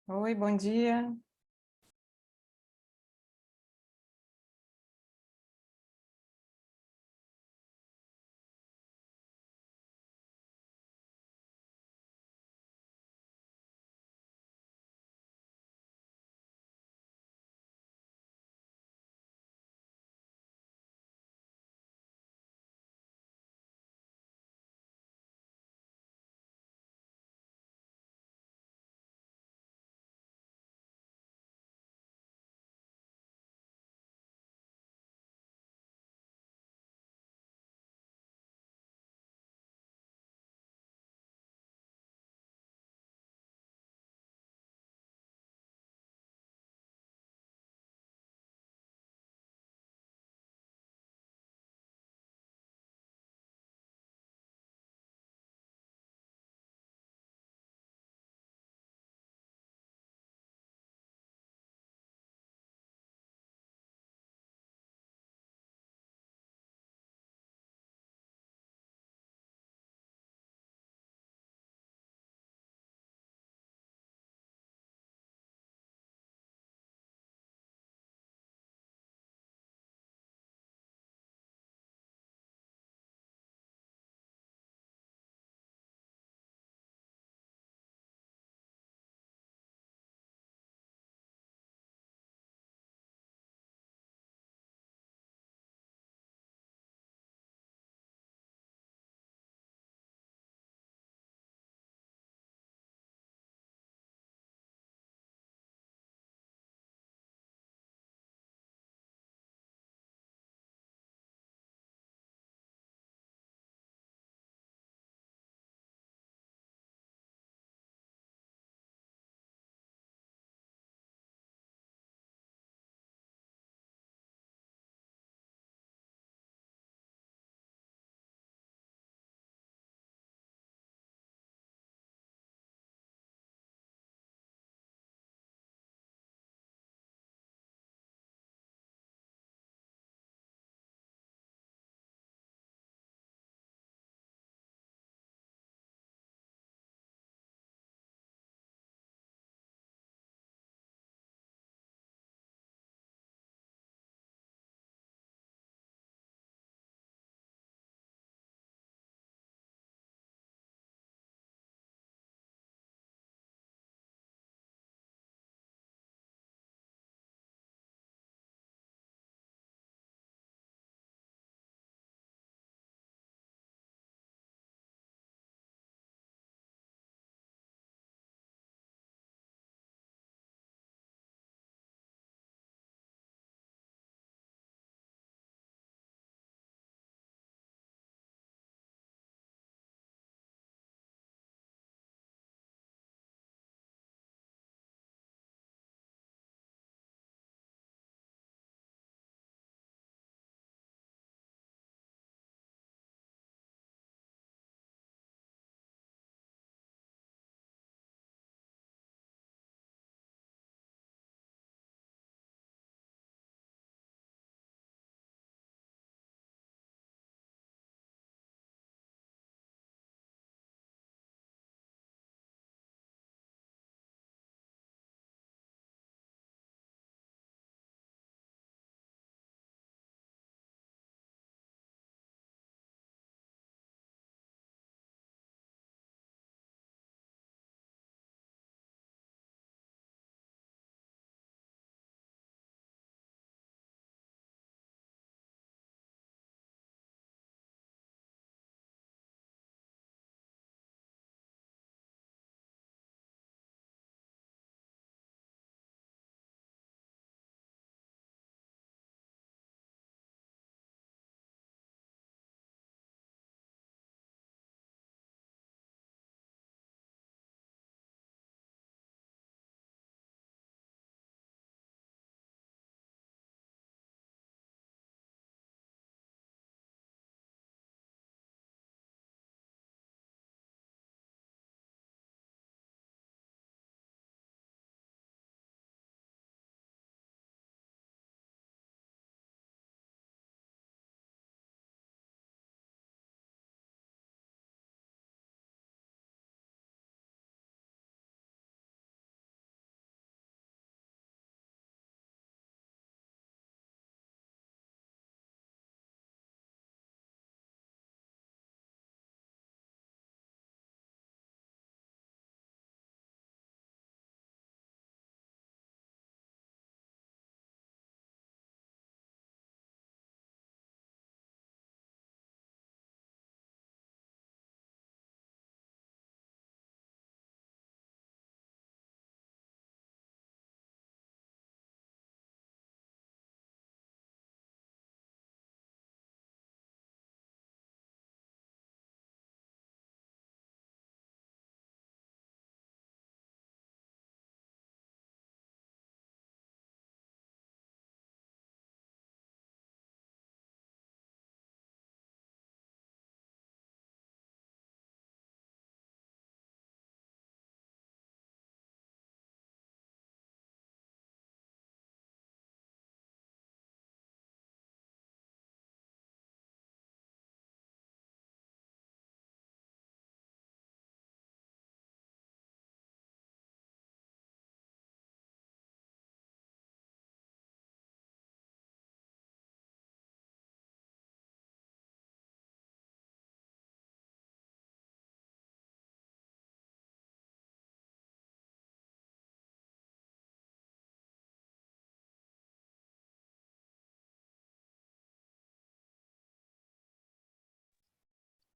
Oi, bom dia.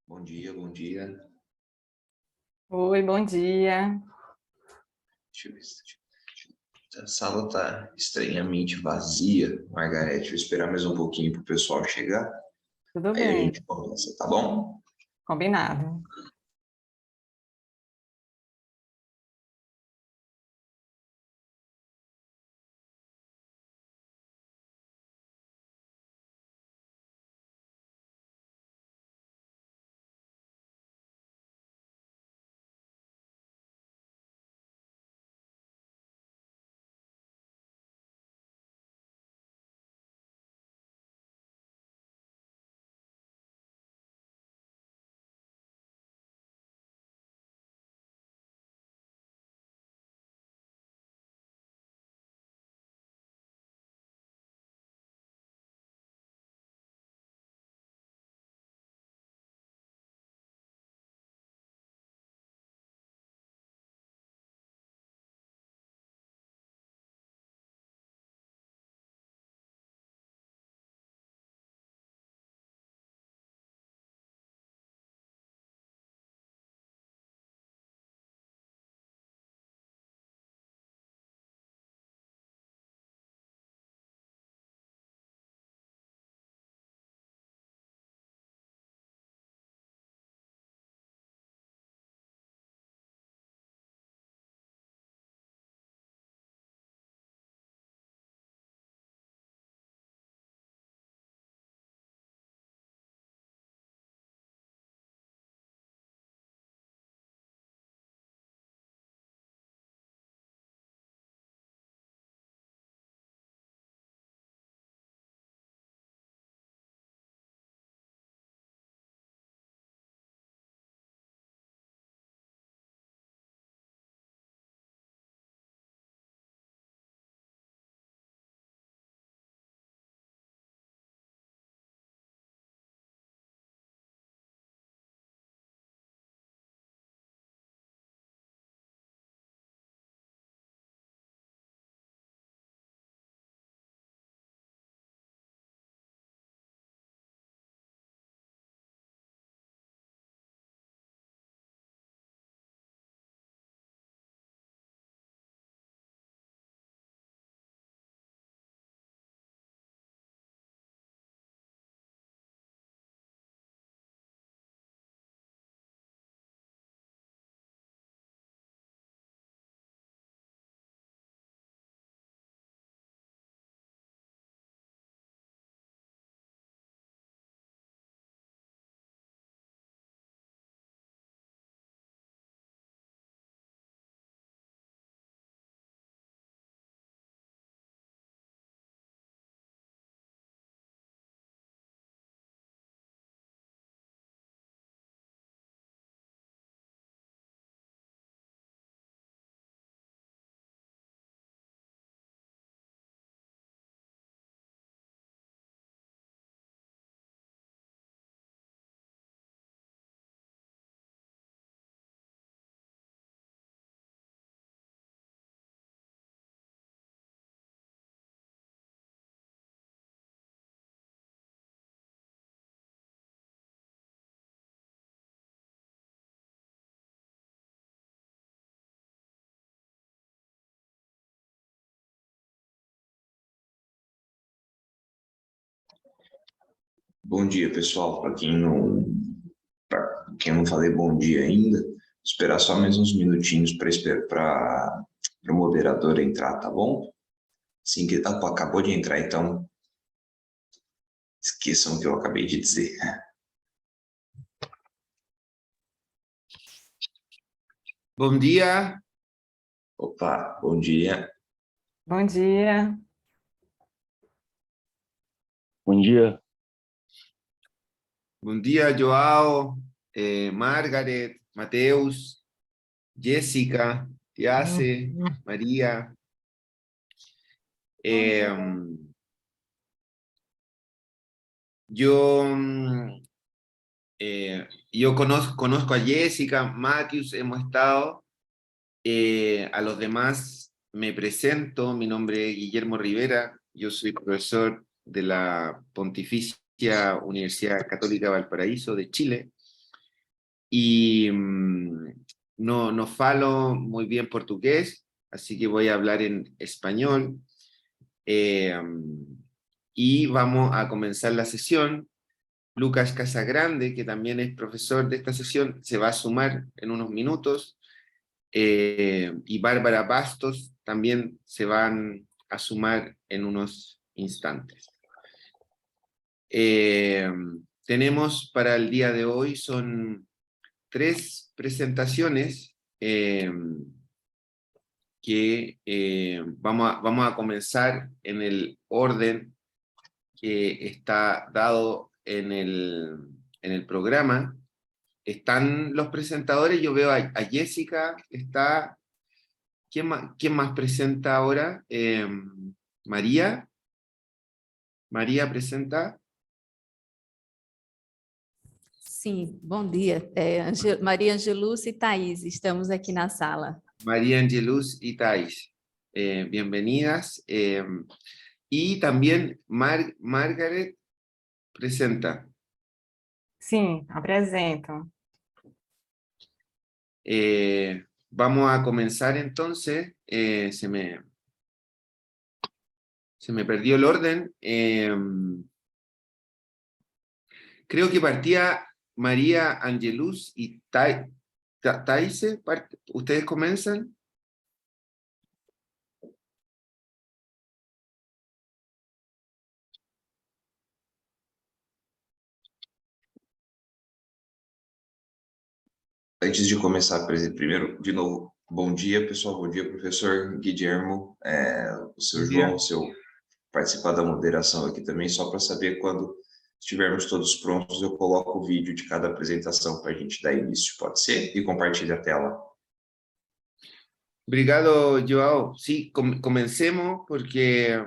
Bom dia, bom dia. Oi, bom dia. Deixa eu ver a sala está estranhamente vazia, Margarete. Vou esperar mais um pouquinho para o pessoal chegar. Tudo Aí a bem, gente começa, tá bom? combinado. Bom dia, pessoal. Para quem não falei bom dia ainda, esperar só mais uns minutinhos para o moderador entrar, tá bom? Assim que acabou de entrar, então esqueçam o que eu acabei de dizer. Bom dia. Opa, bom dia. Bom dia. Bom dia. Bom dia, Joao, Margaret, Mateus, Jéssica, Yase, Maria. Yo, yo conozco a Jessica, Matthews, hemos estado. A los demás me presento, mi nombre es Guillermo Rivera, yo soy profesor de la Pontificia Universidad Católica Valparaíso de Chile. y no falo muy bien portugués, así que voy a hablar en español. Y vamos a comenzar la sesión. Lucas Casagrande, que también es profesor de esta sesión, se va a sumar en unos minutos. Y Bárbara Bastos también se van a sumar en unos instantes. Tenemos para el día de hoy, son 3 presentaciones que vamos a comenzar en el orden que está dado en el programa. Están los presentadores, yo veo a Jessica, está... ¿Quién más presenta ahora? María. María presenta. Sim, bom dia. Maria Angelus e Thaís, estamos aqui na sala. María Angelus y Thais. Bienvenidas. Y también Margaret presenta. Sim, apresento. Vamos a comenzar entonces. Se me perdió el orden. Creo que partía María Angelus y Thais. ¿Ustedes comienzan? Antes de começar, primeiro, de novo, bom dia, pessoal. Bom dia, professor Guilhermo, o seu João, o seu participar da moderação aqui também, só para saber quando estivermos todos prontos, eu coloco o vídeo de cada apresentação para a gente dar início, pode ser? E compartilhe a tela. Obrigado, Joao. Sí, comencemos porque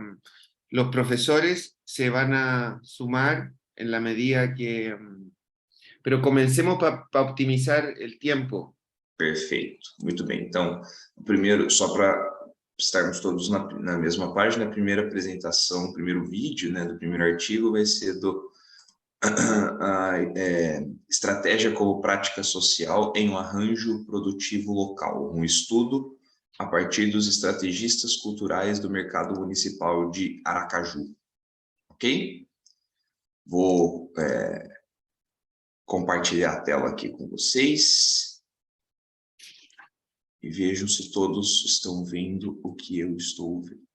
los profesores se van a sumar en la medida que... pero comencemos para optimizar el tiempo. Perfeito, muito bem. Então, primeiro, só para estarmos todos na mesma página, a primeira apresentação, o primeiro vídeo, né, do primeiro artigo vai ser do Estratégia como Prática Social em um Arranjo Produtivo Local, um estudo a partir dos estrategistas culturais do Mercado Municipal de Aracaju. Ok? Vou compartilhar a tela aqui com vocês e vejam se todos estão vendo o que eu estou vendo.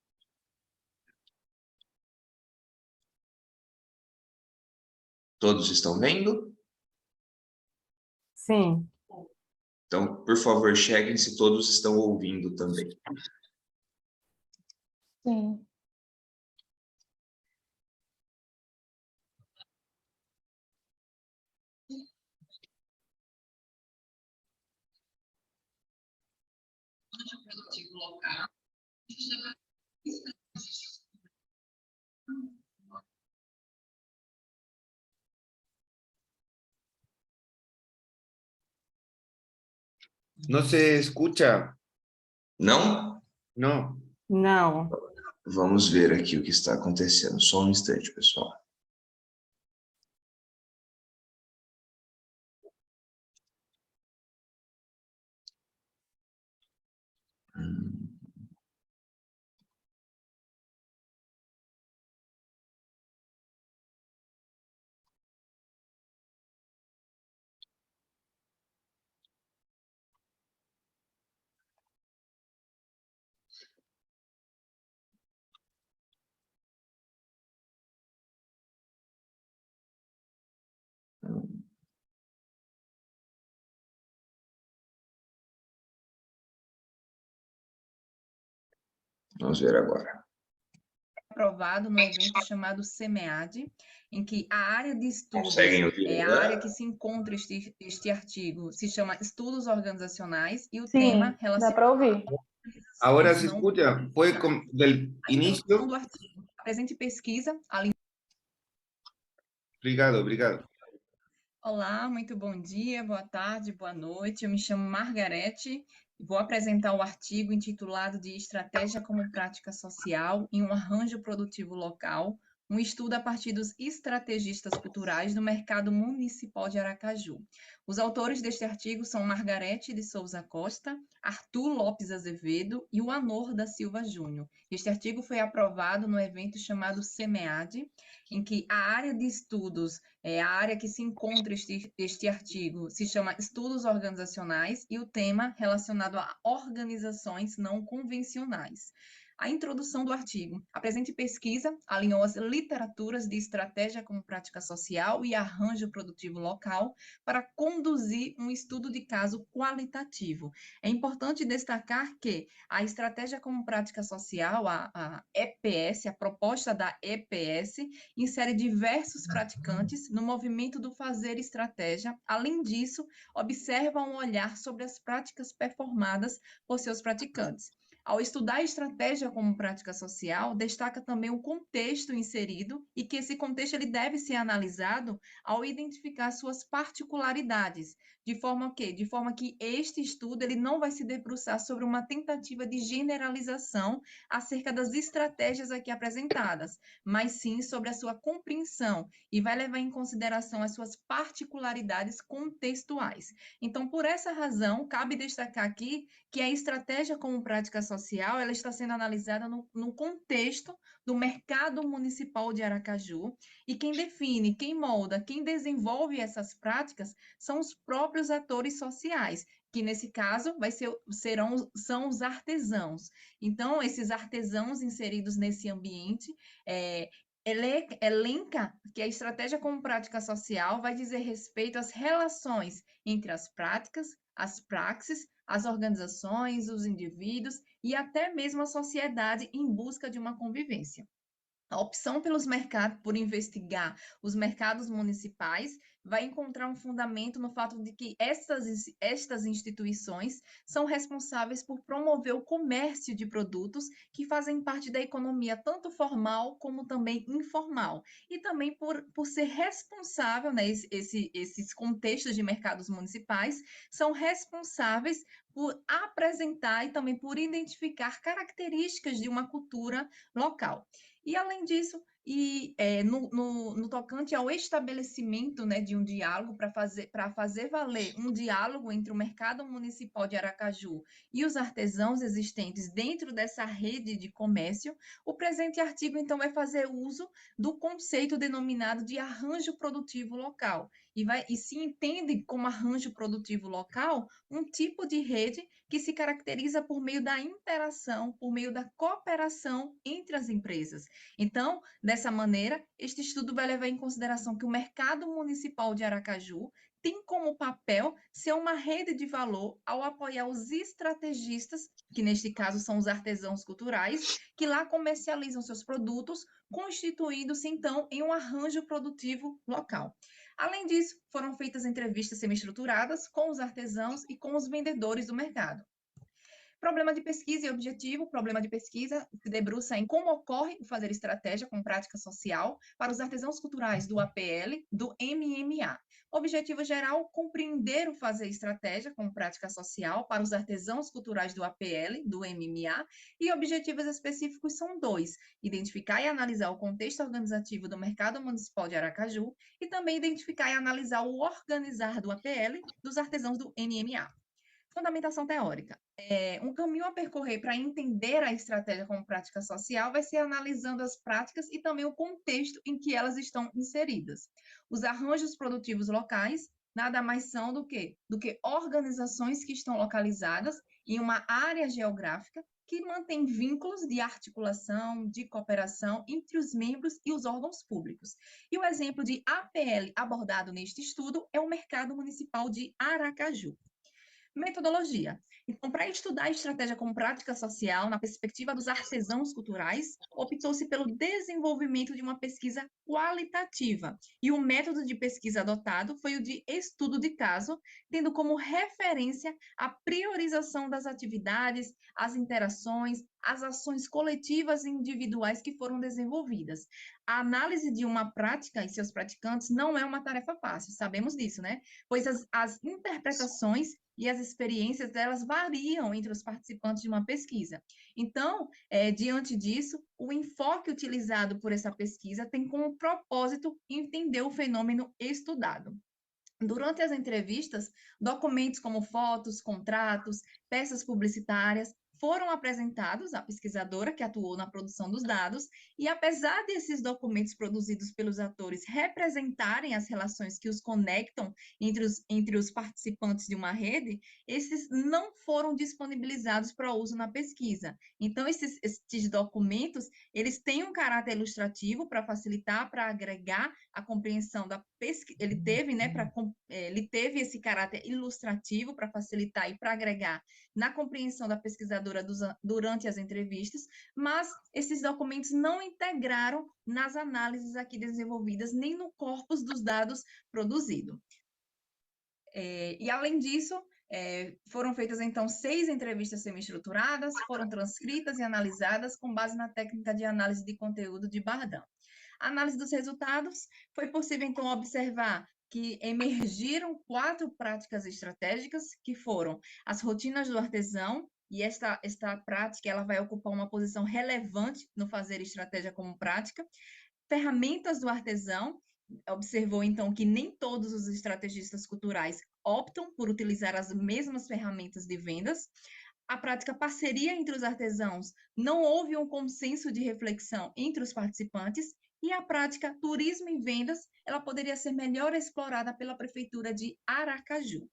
Todos estão vendo? Sim. Então, por favor, chequem se todos estão ouvindo também. Sim. ¿No se escucha? Não? No. Não. Vamos ver aqui o que está acontecendo. Só um instante, pessoal. Vamos ver agora. Aprovado no evento chamado SEMEAD, em que a área de estudos, Conseguem ouvir? a área que se encontra este artigo, se chama Estudos Organizacionais e o Sim, tema dá para ouvir. Ahora se escucha. Fue del inicio. Do artigo. Apresente pesquisa. Obrigado. Olá, muito bom dia, boa tarde, boa noite. Eu me chamo Margarete e vou apresentar o artigo intitulado de Estratégia como Prática Social em um Arranjo Produtivo Local, um estudo a partir dos estrategistas culturais do mercado municipal de Aracaju. Os autores deste artigo são Margarete de Souza Costa, Arthur Lopes Azevedo e o Anor da Silva Júnior. Este artigo foi aprovado no evento chamado SEMEAD, em que a área de estudos, a área que se encontra este artigo, se chama Estudos Organizacionais e o tema relacionado a organizações não convencionais. A introdução do artigo. A presente pesquisa alinhou as literaturas de estratégia como prática social e arranjo produtivo local para conduzir um estudo de caso qualitativo. É importante destacar que a estratégia como prática social, a EPS, a proposta da EPS, insere diversos praticantes no movimento do fazer estratégia. Além disso, observa um olhar sobre as práticas performadas por seus praticantes. Ao estudar a estratégia como prática social, destaca também o contexto inserido e que esse contexto ele deve ser analisado ao identificar suas particularidades, de forma que este estudo ele não vai se debruçar sobre uma tentativa de generalização acerca das estratégias aqui apresentadas, mas sim sobre a sua compreensão e vai levar em consideração as suas particularidades contextuais. Então, por essa razão, cabe destacar aqui que a estratégia como prática social, ela está sendo analisada no contexto do mercado municipal de Aracaju, e quem define, quem molda, quem desenvolve essas práticas são os próprios atores sociais, que nesse caso são os artesãos. Então, esses artesãos inseridos nesse ambiente, elenca que a estratégia como prática social vai dizer respeito às relações entre as práticas, as praxes, as organizações, os indivíduos e até mesmo a sociedade em busca de uma convivência. A opção pelos mercados, por investigar os mercados municipais, vai encontrar um fundamento no fato de que estas instituições são responsáveis por promover o comércio de produtos que fazem parte da economia tanto formal como também informal, e também por ser responsável, né, esses contextos de mercados municipais são responsáveis por apresentar e também por identificar características de uma cultura local. E, além disso, no tocante ao estabelecimento, né, de um diálogo para fazer valer um diálogo entre o mercado municipal de Aracaju e os artesãos existentes dentro dessa rede de comércio, o presente artigo, então, vai fazer uso do conceito denominado de arranjo produtivo local, e se entende como arranjo produtivo local um tipo de rede que se caracteriza por meio da interação, por meio da cooperação entre as empresas. Então, dessa maneira, este estudo vai levar em consideração que o mercado municipal de Aracaju tem como papel ser uma rede de valor ao apoiar os estrategistas, que neste caso são os artesãos culturais, que lá comercializam seus produtos, constituindo-se então em um arranjo produtivo local. Além disso, foram feitas entrevistas semi-estruturadas com os artesãos e com os vendedores do mercado. Problema de pesquisa e objetivo. Problema de pesquisa se debruça em como ocorre o fazer estratégia com prática social para os artesãos culturais do APL, do MMA. Objetivo geral, compreender o fazer estratégia com prática social para os artesãos culturais do APL, do MMA, e objetivos específicos são 2: identificar e analisar o contexto organizativo do mercado municipal de Aracaju e também identificar e analisar o organizar do APL dos artesãos do MMA. Fundamentação teórica. Um caminho a percorrer para entender a estratégia como prática social vai ser analisando as práticas e também o contexto em que elas estão inseridas. Os arranjos produtivos locais nada mais são do que organizações que estão localizadas em uma área geográfica que mantém vínculos de articulação, de cooperação entre os membros e os órgãos públicos. E o exemplo de APL abordado neste estudo é o mercado municipal de Aracaju. Metodologia. Então, para estudar a estratégia como prática social na perspectiva dos artesãos culturais, optou-se pelo desenvolvimento de uma pesquisa qualitativa. E o método de pesquisa adotado foi o de estudo de caso, tendo como referência a priorização das atividades, as interações, as ações coletivas e individuais que foram desenvolvidas. A análise de uma prática e seus praticantes não é uma tarefa fácil, sabemos disso, né? Pois as interpretações e as experiências delas variam entre os participantes de uma pesquisa. Então, diante disso, o enfoque utilizado por essa pesquisa tem como propósito entender o fenômeno estudado. Durante as entrevistas, documentos como fotos, contratos, peças publicitárias foram apresentados à pesquisadora que atuou na produção dos dados, e apesar desses documentos produzidos pelos atores representarem as relações que os conectam entre os participantes de uma rede, esses não foram disponibilizados para uso na pesquisa. Então, esses documentos, eles têm um caráter ilustrativo para facilitar, para agregar a compreensão da pesquisa. Ele teve, né, ele teve esse caráter ilustrativo para facilitar e para agregar na compreensão da pesquisadora durante as entrevistas, mas esses documentos não integraram nas análises aqui desenvolvidas, nem no corpus dos dados produzido. E, além disso, foram feitas, então, 6 entrevistas semi-estruturadas, foram transcritas e analisadas com base na técnica de análise de conteúdo de Bardhan. A análise dos resultados, foi possível, então, observar que emergiram 4 práticas estratégicas, que foram as rotinas do artesão, e esta prática ela vai ocupar uma posição relevante no fazer estratégia como prática. Ferramentas do artesão, observou, então, que nem todos os estrategistas culturais optam por utilizar as mesmas ferramentas de vendas. A prática parceria entre os artesãos, não houve um consenso de reflexão entre os participantes, e a prática turismo e vendas, ela poderia ser melhor explorada pela Prefeitura de Aracaju.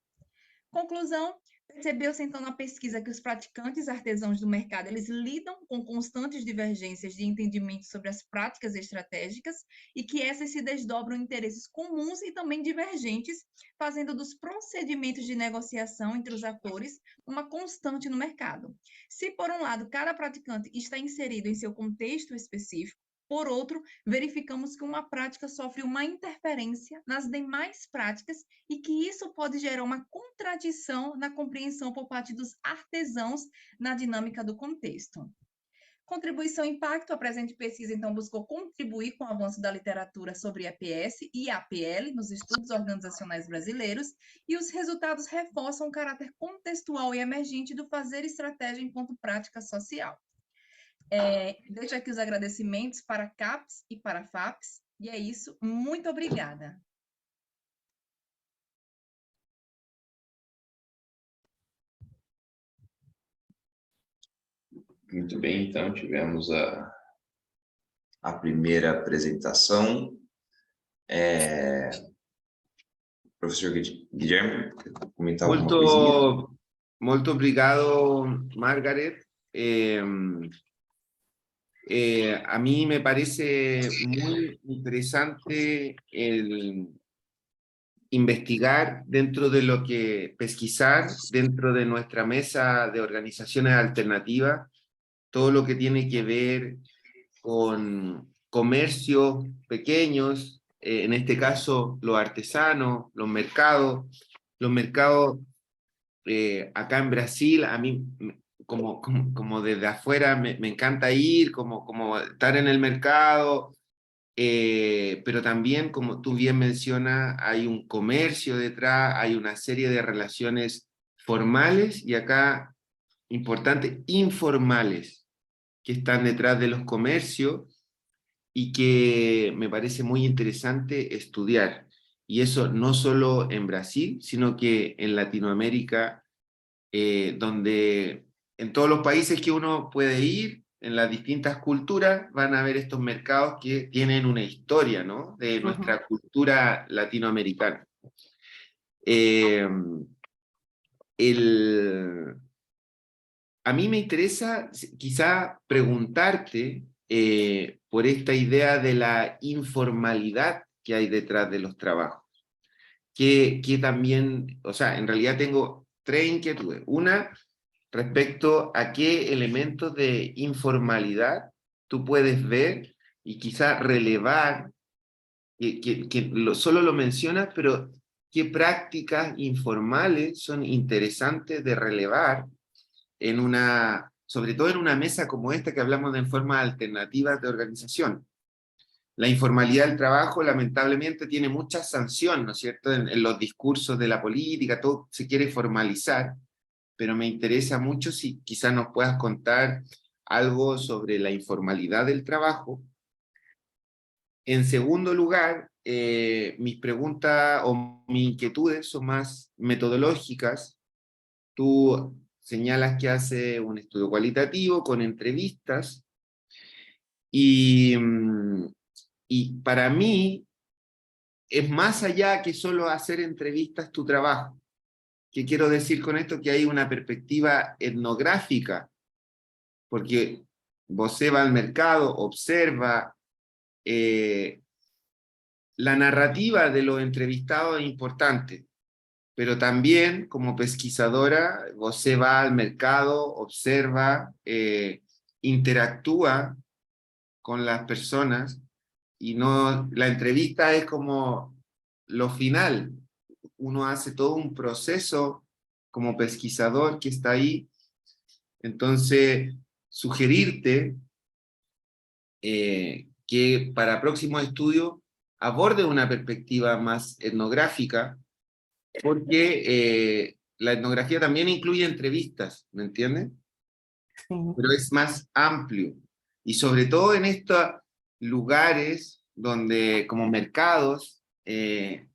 Conclusão, percebeu-se então na pesquisa que os praticantes artesãos do mercado, eles lidam com constantes divergências de entendimento sobre as práticas estratégicas e que essas se desdobram em interesses comuns e também divergentes, fazendo dos procedimentos de negociação entre os atores uma constante no mercado. Se, por um lado, cada praticante está inserido em seu contexto específico, por outro, verificamos que uma prática sofre uma interferência nas demais práticas e que isso pode gerar uma contradição na compreensão por parte dos artesãos na dinâmica do contexto. Contribuição e impacto, a presente pesquisa, então, buscou contribuir com o avanço da literatura sobre EPS e APL nos estudos organizacionais brasileiros, e os resultados reforçam o caráter contextual e emergente do fazer estratégia enquanto prática social. Deixo aqui os agradecimentos para a CAPES e para a FAPES, e é isso. Muito obrigada. Muito bem, então tivemos a primeira apresentação. Professor Guilherme, quer comentar alguma coisinha? Muito obrigado, Margaret. A mí me parece muy interesante el investigar dentro de lo que pesquisar dentro de nuestra mesa de organizaciones alternativas, todo lo que tiene que ver con comercios pequeños, en este caso los artesanos, los mercados acá en Brasil. A mí como desde afuera me encanta ir, como estar en el mercado, pero también, como tú bien mencionas, hay un comercio detrás, hay una serie de relaciones formales y acá, importante, informales, que están detrás de los comercios y que me parece muy interesante estudiar. Y eso no solo en Brasil, sino que en Latinoamérica, donde en todos los países que uno puede ir, en las distintas culturas, van a ver estos mercados que tienen una historia, ¿no?, de nuestra cultura latinoamericana. A mí me interesa quizá preguntarte por esta idea de la informalidad que hay detrás de los trabajos. Que también, o sea, en realidad tengo 3 inquietudes. Una, respecto a qué elementos de informalidad tú puedes ver y quizá relevar, solo lo mencionas, pero qué prácticas informales son interesantes de relevar en una sobre todo en una mesa como esta que hablamos de formas alternativas de organización. La informalidad del trabajo, lamentablemente, tiene mucha sanción, ¿no es cierto?, en los discursos de la política, todo se quiere formalizar, pero me interesa mucho si quizás nos puedas contar algo sobre la informalidad del trabajo. En segundo lugar, mis preguntas o mis inquietudes son más metodológicas. Tú señalas que hace un estudio cualitativo con entrevistas, y para mí es más allá que solo hacer entrevistas tu trabajo. ¿Qué quiero decir con esto? Que hay una perspectiva etnográfica, porque vos va al mercado, observa, la narrativa de los entrevistados es importante, pero también como pesquisadora, vos va al mercado, observa, interactúa con las personas, y no, la entrevista es como lo final. Uno hace todo un proceso como pesquisador que está ahí. Entonces, sugerirte que para próximos estudios aborde una perspectiva más etnográfica, porque la etnografía también incluye entrevistas, ¿me entiendes? Sí. Pero es más amplio. Y sobre todo en estos lugares donde, como mercados, qué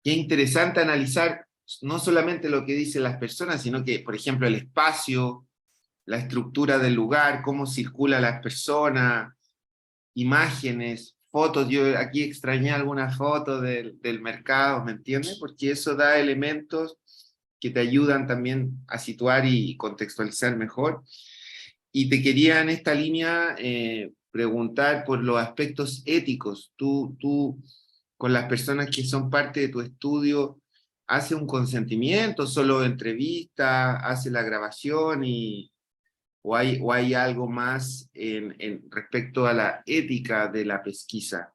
interesante analizar no solamente lo que dicen las personas, sino que, por ejemplo, el espacio, la estructura del lugar, cómo circulan las personas, imágenes, fotos. Yo aquí extrañé algunas fotos del mercado, ¿me entiendes? Porque eso da elementos que te ayudan también a situar y contextualizar mejor. Y te quería en esta línea preguntar por los aspectos éticos. Tú, con las personas que son parte de tu estudio, ¿hace un consentimiento, solo entrevista, hace la grabación o hay algo más respecto a la ética de la pesquisa?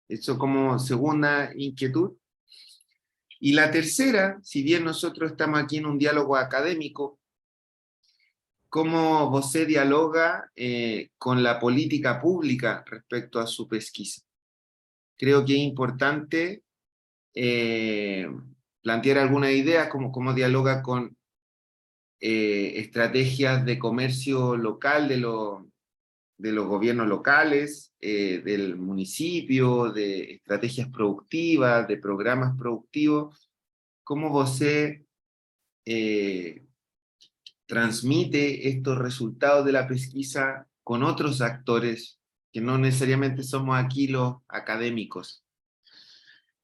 Eso como segunda inquietud. Y la tercera, si bien nosotros estamos aquí en un diálogo académico, ¿cómo você dialoga con la política pública respecto a su pesquisa? Creo que es importante plantear alguna idea, cómo dialoga con estrategias de comercio local de los gobiernos locales, del municipio, de estrategias productivas, de programas productivos. ¿Cómo você transmite estos resultados de la pesquisa con otros actores que no necesariamente somos aquí los académicos?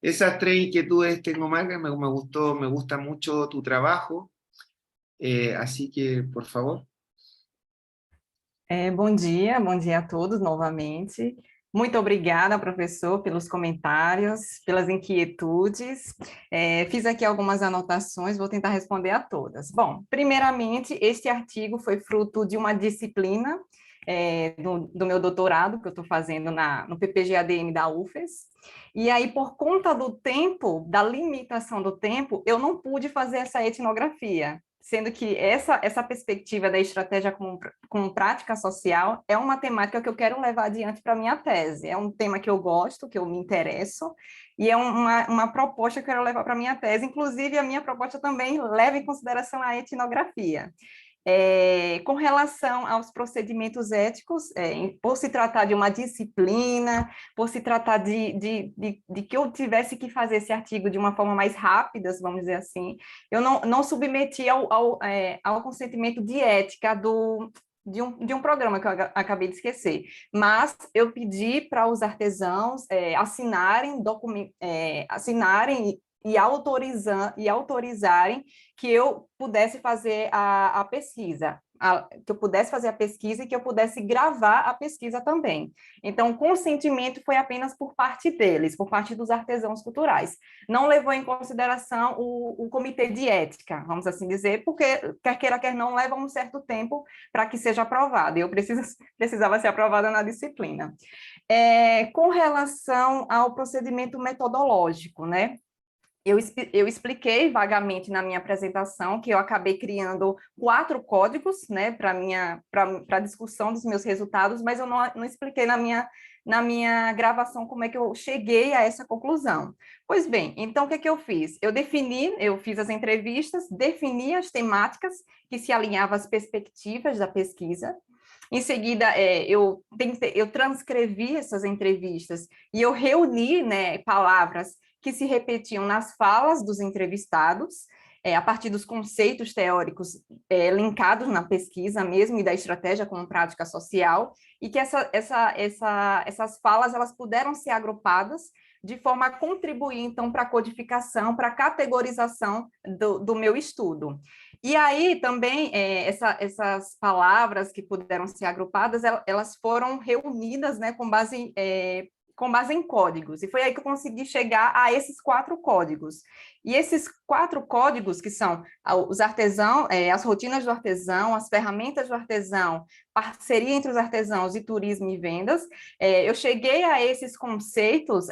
Esas tres inquietudes tengo, Marga. Me gusta mucho tu trabajo, así que, por favor. Bom dia a todos novamente. Muito obrigada, professor, pelos comentários, pelas inquietudes. Fiz aqui algumas anotações, vou tentar responder a todas. Bom, primeiramente, este artigo foi fruto de uma disciplina do meu doutorado, que eu estou fazendo no PPG-ADM da UFES, e aí, por conta do tempo, da limitação do tempo, eu não pude fazer essa etnografia, sendo que essa perspectiva da estratégia com prática social é uma temática que eu quero levar adiante para a minha tese. É um tema que eu gosto, que eu me interesso, e é uma proposta que eu quero levar para a minha tese. Inclusive, a minha proposta também leva em consideração a etnografia. Com relação aos procedimentos éticos, por se tratar de uma disciplina, por se tratar de que eu tivesse que fazer esse artigo de uma forma mais rápida, vamos dizer assim, eu não submeti ao consentimento de ética de um programa que eu acabei de esquecer, mas eu pedi para os artesãos assinarem e autorizarem que eu pudesse fazer a pesquisa, que eu pudesse fazer a pesquisa e que eu pudesse gravar a pesquisa também. Então, o consentimento foi apenas por parte deles, por parte dos artesãos culturais. Não levou em consideração o comitê de ética, vamos assim dizer, porque, quer queira, quer não, leva um certo tempo para que seja aprovado, e eu precisava ser aprovada na disciplina. Com relação ao procedimento metodológico, né? eu expliquei vagamente na minha apresentação que eu acabei criando 4 códigos, né, para a discussão dos meus resultados, mas eu não expliquei na minha gravação como é que eu cheguei a essa conclusão. Pois bem, então o que é que eu fiz? Eu fiz as entrevistas, defini as temáticas que se alinhavam às perspectivas da pesquisa. Em seguida, eu transcrevi essas entrevistas e eu reuni, né, palavras que se repetiam nas falas dos entrevistados, a partir dos conceitos teóricos linkados na pesquisa mesmo e da estratégia como prática social, e que essas falas elas puderam ser agrupadas de forma a contribuir, então, para a codificação, para a categorização do meu estudo. E aí, também, essas palavras que puderam ser agrupadas, elas foram reunidas, né, com base em códigos, e foi aí que eu consegui chegar a esses 4 códigos. E esses 4 códigos, que são os artesãos, as rotinas do artesão, as ferramentas do artesão, parceria entre os artesãos e turismo e vendas, eu cheguei a esses conceitos,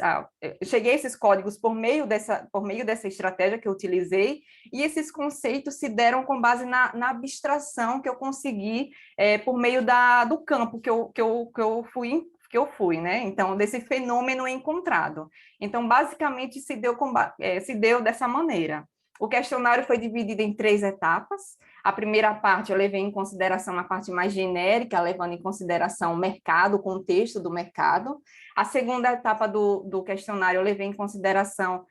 cheguei a esses códigos por meio dessa estratégia que eu utilizei, e esses conceitos se deram com base na abstração que eu consegui por meio do campo que eu fui, né? Então, desse fenômeno encontrado. Então, basicamente, se deu dessa maneira. O questionário foi dividido em 3 etapas. A primeira parte eu levei em consideração a parte mais genérica, levando em consideração o mercado, o contexto do mercado. A segunda etapa do questionário eu levei em consideração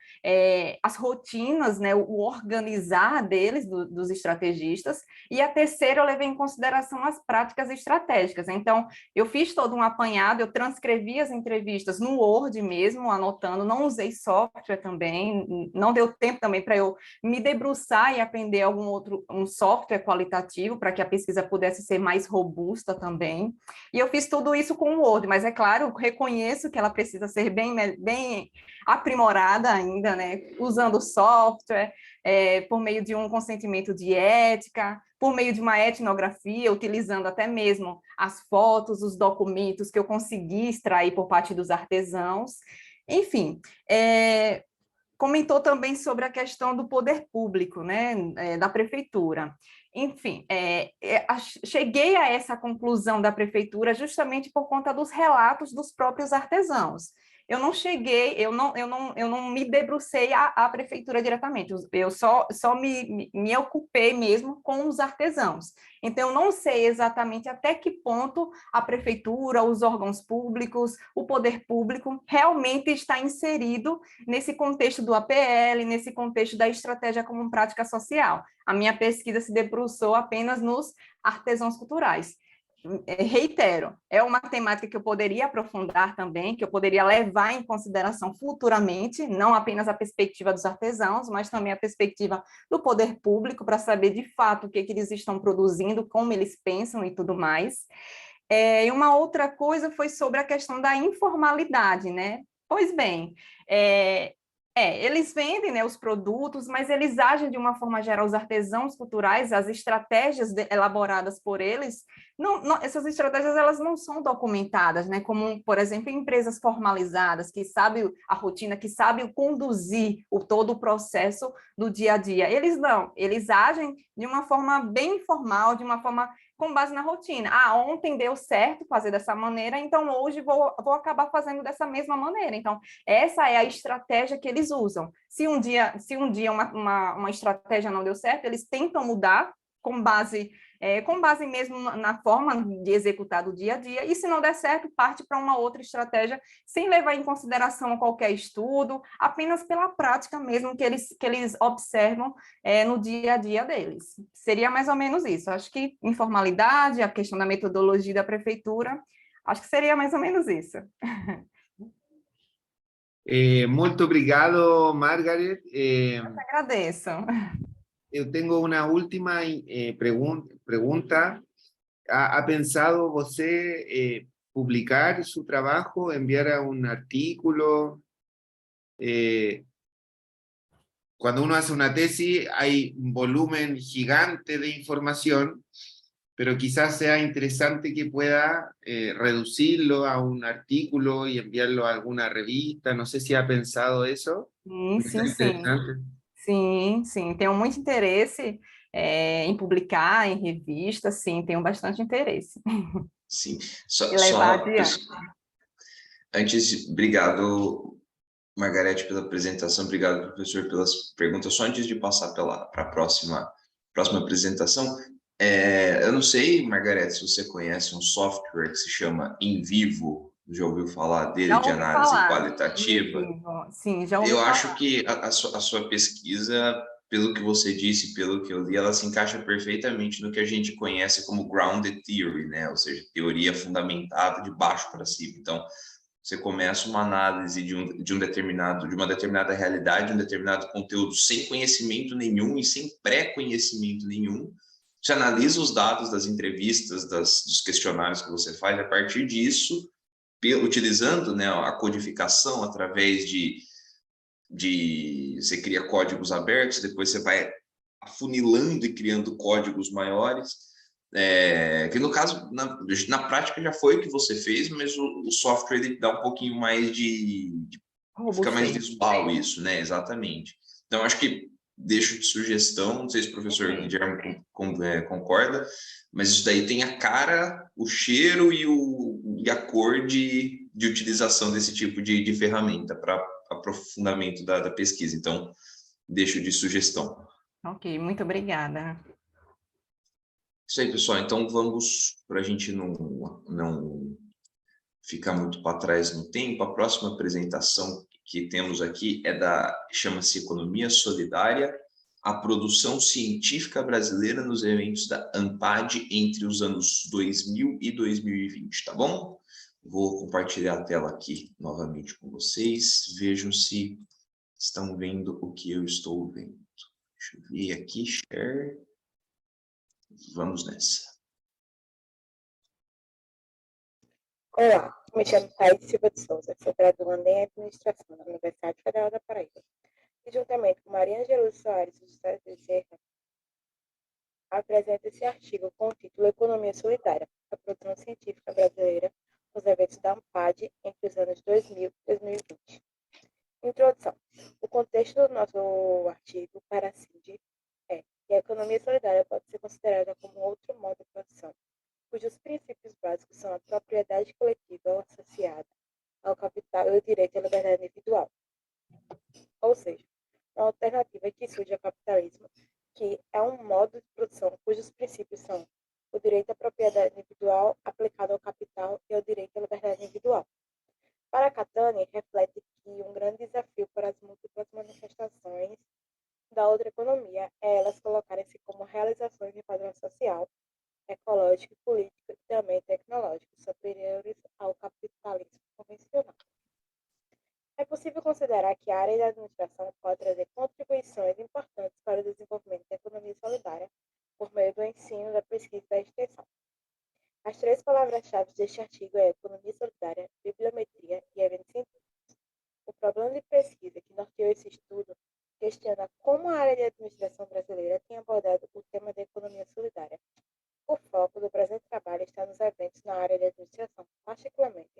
as rotinas, né, o organizar deles, dos estrategistas. E a terceira eu levei em consideração as práticas estratégicas. Então, eu fiz todo um apanhado, eu transcrevi as entrevistas no Word mesmo, anotando, não usei software também, não deu tempo também para eu me debruçar e aprender um software qualitativo para que a pesquisa pudesse ser mais robusta também. E eu fiz tudo isso com o Word, mas é claro, reconheço que ela precisa ser bem aprimorada ainda, né? Usando software, por meio de um consentimento de ética, por meio de uma etnografia, utilizando até mesmo as fotos, os documentos que eu consegui extrair por parte dos artesãos. Enfim, comentou também sobre a questão do poder público, né, da prefeitura. Enfim, cheguei a essa conclusão da prefeitura justamente por conta dos relatos dos próprios artesãos. Eu não me debrucei à prefeitura diretamente, eu só me ocupei mesmo com os artesãos. Então, eu não sei exatamente até que ponto a prefeitura, os órgãos públicos, o poder público realmente está inserido nesse contexto do APL, nesse contexto da estratégia como prática social. A minha pesquisa se debruçou apenas nos artesãos culturais. Reitero, é uma temática que eu poderia aprofundar também, que eu poderia levar em consideração futuramente, não apenas a perspectiva dos artesãos, mas também a perspectiva do poder público, para saber de fato o que eles estão produzindo, como eles pensam e tudo mais. E uma outra coisa foi sobre a questão da informalidade, né? Pois bem, eles vendem, né, os produtos, mas eles agem de uma forma geral, os artesãos culturais, as estratégias elaboradas por eles, essas estratégias elas não são documentadas, né, como, por exemplo, empresas formalizadas, que sabem a rotina, que sabem conduzir todo o processo do dia a dia. Eles não, eles agem de uma forma bem informal, de uma forma com base na rotina. Ontem deu certo fazer dessa maneira, então hoje vou acabar fazendo dessa mesma maneira. Então, essa é a estratégia que eles usam. Se um dia uma estratégia não deu certo, eles tentam mudar com base mesmo na forma de executar do dia a dia, e se não der certo, parte para uma outra estratégia, sem levar em consideração qualquer estudo, apenas pela prática mesmo que eles observam no dia a dia deles. Seria mais ou menos isso. Acho que informalidade, a questão da metodologia da prefeitura, acho que seria mais ou menos isso. Muito obrigado, Margaret. Eu te agradeço. Eu tenho uma última pergunta. ¿Ha pensado você publicar su trabajo, enviar a un artículo? Cuando uno hace una tesis hay un volumen gigante de información pero quizás sea interesante que pueda reducirlo a un artículo y enviarlo a alguna revista. No sé si ha pensado eso. Sim, Está sim, sim. interesante. Sim, sim. Tenho muito interesse em publicar em revistas, sim, tenho bastante interesse. Sim. E levar Só, adiante. obrigado, Margarete, pela apresentação, obrigado, professor, pelas perguntas. Só antes de passar para a próxima apresentação, eu não sei, Margarete, se você conhece um software que se chama Invivo, já ouviu falar dele, Já de ouvi análise falar. qualitativa? Sim, já ouvi Eu acho falar. que a sua pesquisa, pelo que você disse, pelo que eu li, ela se encaixa perfeitamente no que a gente conhece como grounded theory, né? Ou seja, teoria fundamentada de baixo para cima. Então, você começa uma análise de uma determinada realidade, de um determinado conteúdo, sem conhecimento nenhum e sem pré-conhecimento nenhum. Você analisa os dados das entrevistas, dos questionários que você faz, a partir disso, utilizando, né, a codificação através você cria códigos abertos, depois você vai afunilando e criando códigos maiores, que no caso, na prática já foi o que você fez, mas o software ele dá um pouquinho mais fica mais Robustez. visual isso, né? Exatamente. Então, acho que deixo de sugestão, não sei se o professor Ok. Guilherme concorda, mas isso daí tem a cara, o cheiro e a cor de utilização desse tipo de ferramenta para aprofundamento da pesquisa. Então, deixo de sugestão. Ok, muito obrigada. Isso aí, pessoal. Então, vamos, para a gente não ficar muito para trás no tempo, a próxima apresentação que temos aqui chama-se Economia Solidária, a produção científica brasileira nos eventos da ANPAD entre os anos 2000 e 2020, tá bom? Vou compartilhar a tela aqui novamente com vocês. Vejam se estão vendo o que eu estou vendo. Deixa eu ver aqui, share. Vamos nessa. Olá, me chamo Thaís Silva de Souza, sou graduanda em Administração na Universidade Federal da Paraíba. E juntamente com Maria Ângela Soares e José Bezerra, apresento esse artigo com o título Economia Solidária, a produção científica brasileira nos eventos da ANPAD entre os anos 2000 e 2020. Introdução. O contexto do nosso artigo para a CID é que a economia solidária pode ser considerada como outro modo de produção, cujos princípios básicos são a propriedade coletiva associada ao capital e o direito à liberdade individual. Ou seja, uma alternativa que surge ao capitalismo, que é um modo de produção cujos princípios são o direito à propriedade individual aplicado ao capital e o direito à liberdade individual. Para Catani, reflete que um grande desafio para as múltiplas manifestações da outra economia é elas colocarem-se como realizações de padrão social, ecológico, político e também tecnológico, superiores ao capitalismo convencional. É possível considerar que a área da administração pode trazer contribuições importantes para o desenvolvimento da economia solidária por meio do ensino, da pesquisa e da extensão. As três palavras-chave deste artigo é economia solidária, bibliometria e eventos científicos. O problema de pesquisa que norteou esse estudo questiona como a área de administração brasileira tem abordado o tema da economia solidária. O foco do presente trabalho está nos eventos na área de administração, particularmente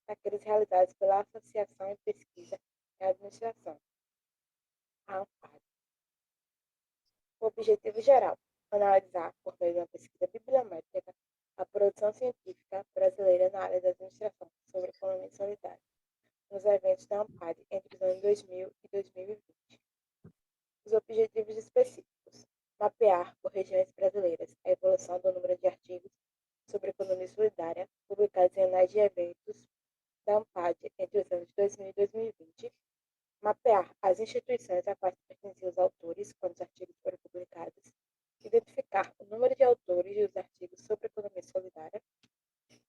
naqueles realizados pela Associação em Pesquisa e Administração, a ANPAD. O objetivo geral, analisar, por meio de uma pesquisa bibliométrica, a produção científica brasileira na área da administração sobre economia solidária, nos eventos da ANPAD entre os anos 2000 e 2020. Os objetivos específicos: mapear por regiões brasileiras a evolução do número de artigos sobre economia solidária publicados em anais de eventos da ANPAD entre os anos 2000 e 2020, mapear as instituições a quais pertenciam os autores quando os artigos foram publicados, identificar o número de autores dos artigos sobre economia solidária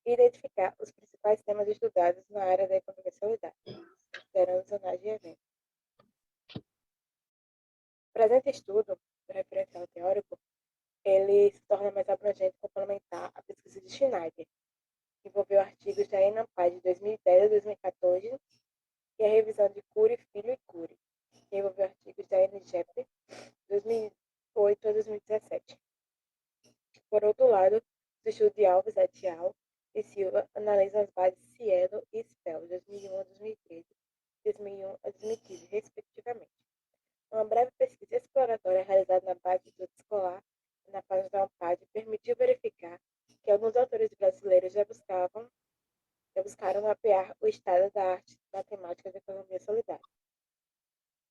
e identificar os principais temas estudados na área da economia solidária, considerando os anais de eventos. O presente estudo, do referencial teórico, ele se torna mais abrangente e complementar a pesquisa de Schneider, que envolveu artigos da ENAMPAD de 2010 a 2014 e a revisão de Cury, Filho e Cury, que envolveu artigos da NGEP de 2008 a 2017. Por outro lado, do estudo de Alves et al. E Silva analisa as bases Cielo e Spell, 2001 a 2013, 2001 a 2015, respectivamente. Uma breve pesquisa exploratória realizada na base do estudo escolar e na página da UNPAD permitiu verificar que alguns autores brasileiros já buscaram mapear o estado da arte matemática da economia solidária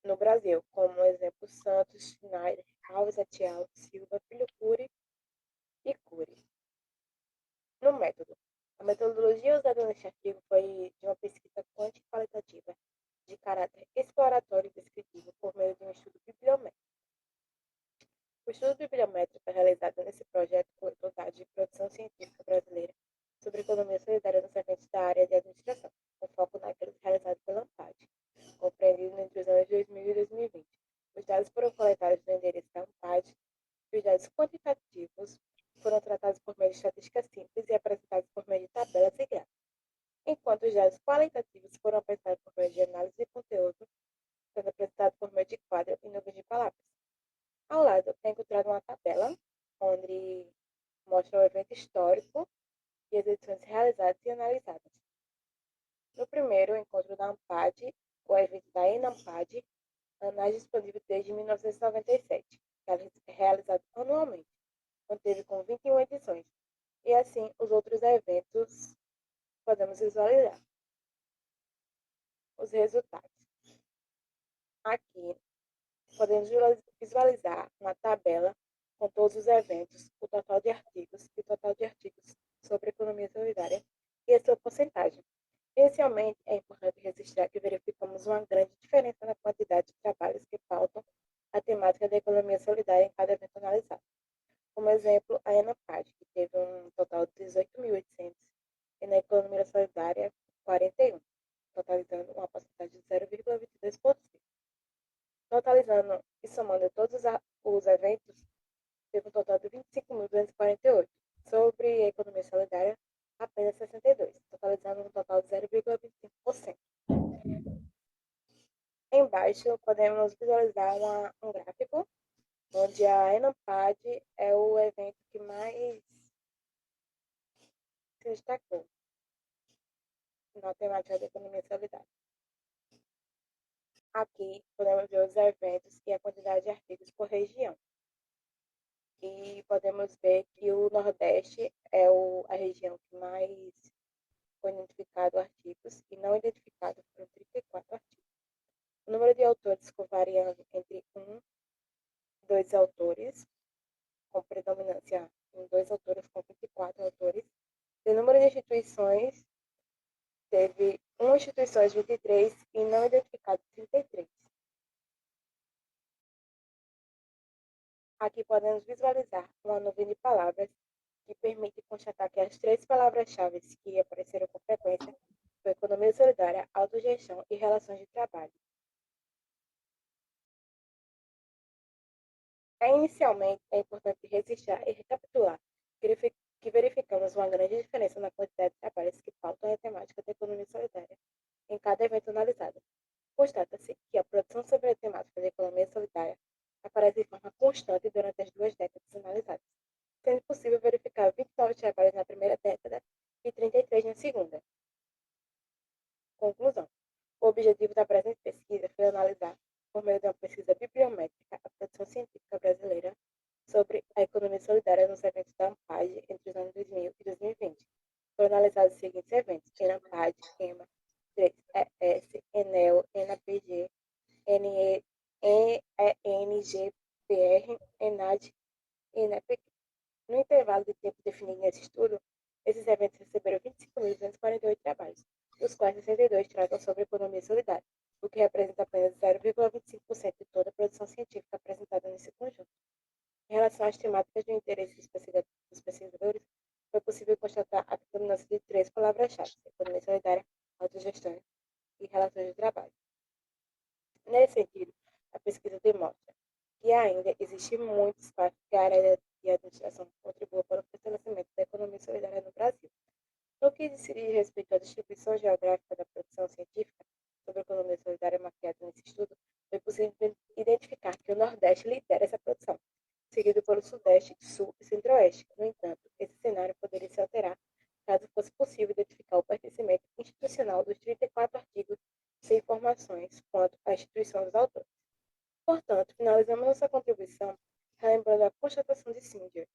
no Brasil, como exemplo Santos, Schneider, Alves et al., Silva, Filho Cury e Cury. No método, a metodologia usada neste artigo foi de uma pesquisa quanti-qualitativa de caráter exploratório e descritivo por meio de um estudo bibliométrico. O estudo bibliométrico realizado nesse projeto coletou dados de produção científica brasileira sobre economia solidária nos eventos da área de administração, com foco naqueles realizados pela ANPAD, compreendido entre os anos 2000 e 2020. Os dados foram coletados no endereço da ANPAD e os dados quantitativos foram tratados por meio de estatísticas simples e apresentados por meio de tabelas e gráficos, enquanto os dados qualitativos foram apresentados por meio de análise de conteúdo, sendo apresentados por meio de quadro e nuvens de palavras. Ao lado é encontrada uma tabela, onde mostra o evento histórico e as edições realizadas e analisadas. No primeiro encontro da ANPAD, o evento da ENAMPAD, anais disponível desde 1997, que é realizado anualmente, conteve com 21 edições, e assim os outros eventos podemos visualizar. Os resultados. Aqui podemos visualizar uma tabela com todos os eventos, o total de artigos e o total de artigos sobre economia solidária e a sua porcentagem. Inicialmente, é importante registrar que verificamos uma grande diferença na quantidade de trabalhos que pautam a temática da economia solidária em cada evento analisado. Como exemplo, a ENAPAD, que teve um total de 18.800, e na economia solidária, 41, totalizando uma porcentagem de 0,22%. Totalizando e somando todos os eventos, teve um total de 25.248. Sobre a economia solidária, apenas 62, totalizando um total de 0,25%. Embaixo, podemos visualizar um gráfico, onde a ENAPAD é o evento que mais se destacou na temática da economia solidária. Aqui podemos ver os eventos e a quantidade de artigos por região. E podemos ver que o Nordeste é a região que mais foi identificado artigos e não identificado foram 34 artigos. O número de autores ficou variando entre 1 e 2 autores, com predominância em 2 autores com 24 autores. O número de instituições teve 1 instituições 23 e não identificado 33. Aqui podemos visualizar uma nuvem de palavras que permite constatar que as 3 palavras-chave que apareceram com frequência foi economia solidária, autogestão e relações de trabalho. Inicialmente, é importante registrar e recapitular que verificamos uma grande diferença na quantidade de trabalhos que pautam a temática da economia solidária em cada evento analisado. Constata-se que a produção sobre a temática da economia solidária aparece de forma constante durante as 2 décadas analisadas, sendo possível verificar 29 trabalhos na primeira década e 33 na segunda. Conclusão. O objetivo da presente pesquisa foi analisar, por meio de uma pesquisa bibliométrica, a produção científica brasileira sobre a economia solidária nos eventos da ANPAD entre os anos 2000 e 2020. Foram analisados os seguintes eventos: ENAPAD, EMA, 3ES, ENEL, ENAPG, NGPR, ENAD e ENEPG. No intervalo de tempo definido nesse estudo, esses eventos receberam 25.248 trabalhos, dos quais 62 tratam sobre economia solidária, o que representa apenas 0,25% de toda a produção científica apresentada nesse conjunto. Em relação às temáticas de interesse dos pesquisadores, foi possível constatar a predominância de 3 palavras-chave: economia solidária, autogestão e relações de trabalho. Nesse sentido, a pesquisa demonstra que ainda existe muito espaço que a área de administração contribua para o fortalecimento da economia solidária no Brasil. No que diz respeito à distribuição geográfica da produção científica sobre a economia solidária mapeada nesse estudo, foi possível identificar que o Nordeste lidera essa produção, seguido pelo Sudeste, Sul e Centro-Oeste. No entanto, esse cenário poderia de informações quanto à instituição dos autores. Portanto, finalizamos nossa contribuição relembrando a constatação de Singer,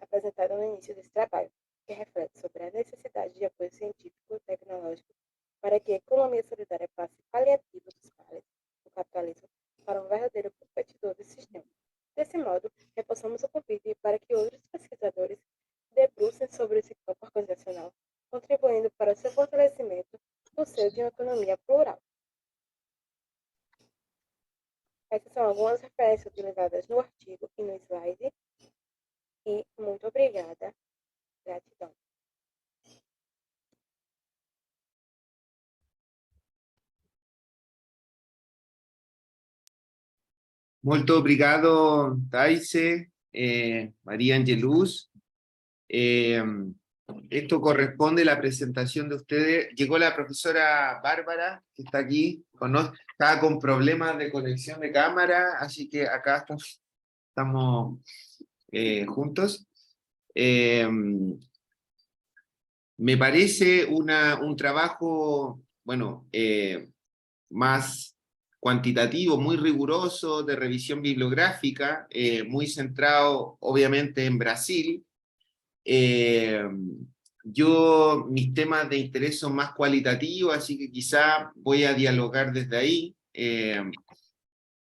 apresentada no início desse trabalho, que reflete sobre a necessidade de apoio científico e tecnológico para que a economia solidária passe paliativo dos males do capitalismo para um verdadeiro competidor desse sistema. Desse modo, reforçamos o convite para que outros pesquisadores debrucem sobre esse campo organizacional, contribuindo para o seu fortalecimento no seio de uma economia plural. Essas são algumas referências utilizadas no artigo e no slide. E muito obrigada. Gratidão. Muito obrigado, Taise, María Angelus. Esto corresponde a la presentación de ustedes. Llegó la profesora Bárbara, que está aquí, estaba con problemas de conexión de cámara, así que acá estamos juntos. Me parece un trabajo, bueno, más cuantitativo, muy riguroso, de revisión bibliográfica, muy centrado obviamente en Brasil. Mis temas de interés son más cualitativos, así que quizá voy a dialogar desde ahí.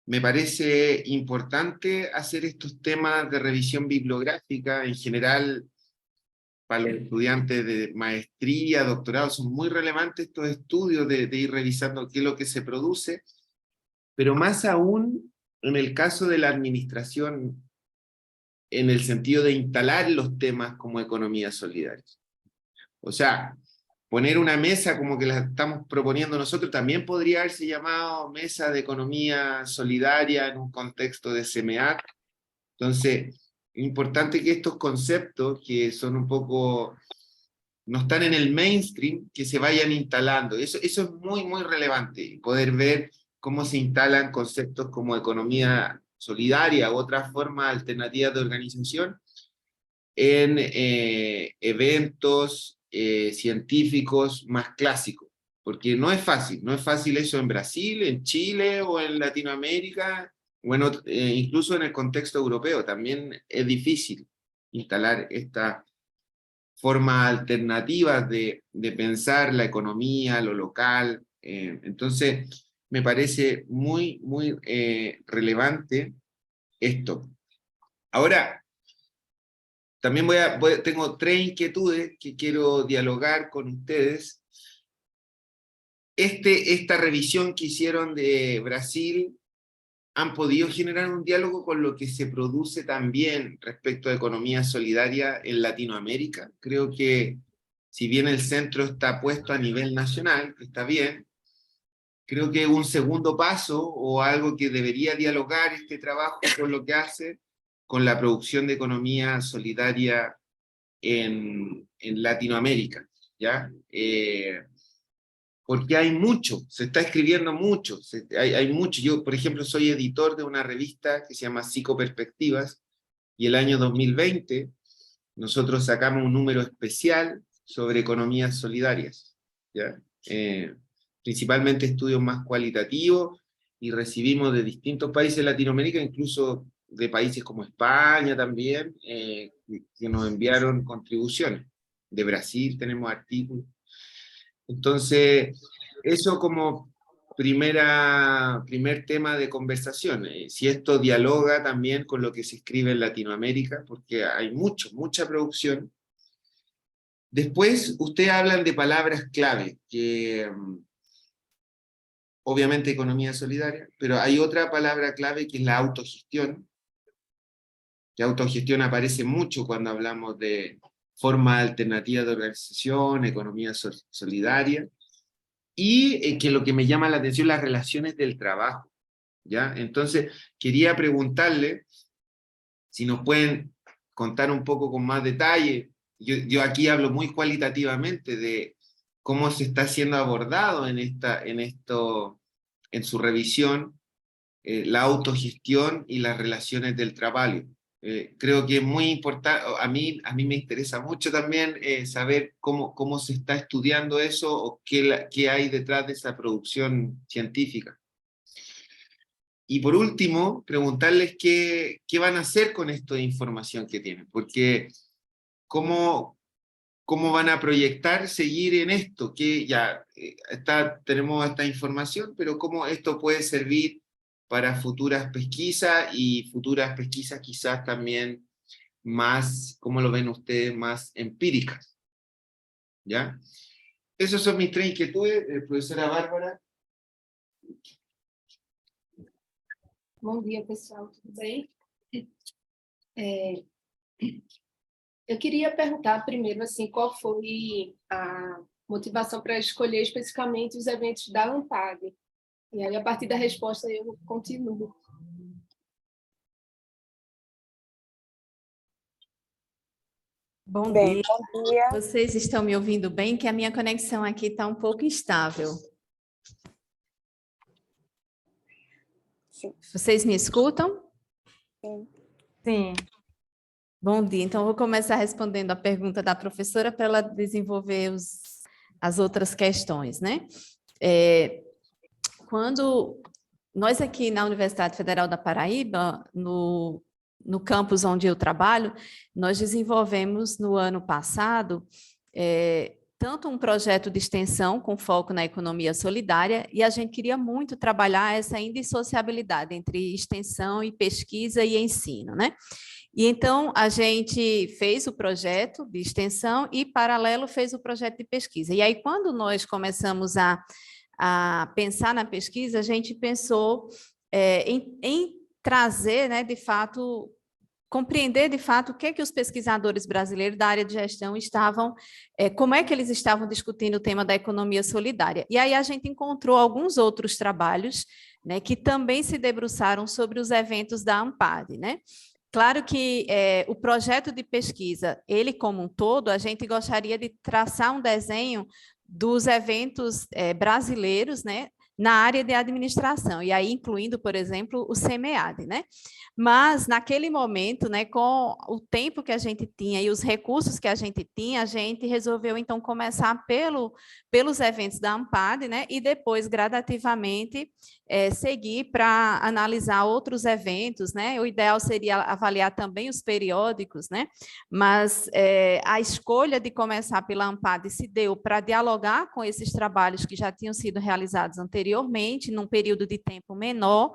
Me parece importante hacer estos temas de revisión bibliográfica. En general, para los estudiantes de maestría, doctorado, son muy relevantes estos estudios de ir revisando qué es lo que se produce, pero más aún en el caso de la administración, en el sentido de instalar los temas como economía solidaria. O sea, poner una mesa como que la estamos proponiendo nosotros también podría haberse llamado mesa de economía solidaria en un contexto de CMEAC. Entonces, es importante que estos conceptos, que son un poco, no están en el mainstream, que se vayan instalando. Eso es muy, muy relevante, poder ver cómo se instalan conceptos como economía solidaria u otras formas alternativas de organización en eventos científicos más clásicos, porque no es fácil eso en Brasil, en Chile o en Latinoamérica, bueno, incluso en el contexto europeo también es difícil instalar esta forma alternativa de pensar la economía, lo local. Entonces, me parece muy, muy relevante esto. Ahora, también tengo 3 inquietudes que quiero dialogar con ustedes. Esta revisión que hicieron de Brasil, ¿han podido generar un diálogo con lo que se produce también respecto a economía solidaria en Latinoamérica? Creo que si bien el centro está puesto a nivel nacional, que está bien, creo que un segundo paso o algo que debería dialogar este trabajo con lo que hace con la producción de economía solidaria en Latinoamérica, ¿ya? Porque hay mucho, se está escribiendo mucho, hay mucho. Yo, por ejemplo, soy editor de una revista que se llama Psicoperspectivas, y el año 2020 nosotros sacamos un número especial sobre economías solidarias, ¿ya? Principalmente estudios más cualitativos, y recibimos de distintos países de Latinoamérica, incluso de países como España también, que nos enviaron contribuciones. De Brasil tenemos artículos. Entonces, eso como primer tema de conversación, si esto dialoga también con lo que se escribe en Latinoamérica, porque hay mucha producción. Después, ustedes hablan de palabras clave, que obviamente economía solidaria, pero hay otra palabra clave que es la autogestión, que autogestión aparece mucho cuando hablamos de forma alternativa de organización, economía solidaria, y que lo que me llama la atención, las relaciones del trabajo, ¿ya? Entonces, quería preguntarle si nos pueden contar un poco con más detalle. Yo aquí hablo muy cualitativamente de cómo se está siendo abordado en su revisión, la autogestión y las relaciones del trabajo. Creo que es muy importante, a mí me interesa mucho también saber cómo se está estudiando eso o qué hay detrás de esa producción científica. Y por último, preguntarles qué van a hacer con esta información que tienen, porque cómo van a proyectar seguir en esto, que ya tenemos esta información, pero cómo esto puede servir para futuras pesquisas y futuras pesquisas quizás también más, ¿cómo lo ven ustedes? Más empíricas, ¿ya? Esas son mis 3 inquietudes, profesora Bárbara. Bom dia, pessoal, tudo bem? Eu queria perguntar primeiro assim, qual foi a motivação para escolher especificamente os eventos da ANPAD. E aí, a partir da resposta, eu continuo. Bom Bem, dia. bom dia. Vocês estão me ouvindo bem? Que a minha conexão aqui está um pouco instável. Sim. Vocês me escutam? Sim. Sim. Bom dia. Então, eu vou começar respondendo a pergunta da professora para ela desenvolver as outras questões, né? Quando nós aqui na Universidade Federal da Paraíba, no campus onde eu trabalho, nós desenvolvemos no ano passado tanto um projeto de extensão com foco na economia solidária, e a gente queria muito trabalhar essa indissociabilidade entre extensão e pesquisa e ensino, né? E então a gente fez o projeto de extensão e, paralelo, fez o projeto de pesquisa. E aí, quando nós começamos a pensar na pesquisa, a gente pensou em trazer, né, de fato, compreender de fato o que os pesquisadores brasileiros da área de gestão estavam, como é que eles estavam discutindo o tema da economia solidária. E aí a gente encontrou alguns outros trabalhos, né, que também se debruçaram sobre os eventos da ANPAD, né? Claro que o projeto de pesquisa, ele como um todo, a gente gostaria de traçar um desenho dos eventos brasileiros, né, na área de administração, e aí incluindo, por exemplo, o CEMEAD, né? Mas, naquele momento, né, com o tempo que a gente tinha e os recursos que a gente tinha, a gente resolveu, então, começar pelos eventos da ANPAD, né, e depois, gradativamente, seguir para analisar outros eventos, né? O ideal seria avaliar também os periódicos, né? Mas a escolha de começar pela ANPAD se deu para dialogar com esses trabalhos que já tinham sido realizados anteriormente, num período de tempo menor,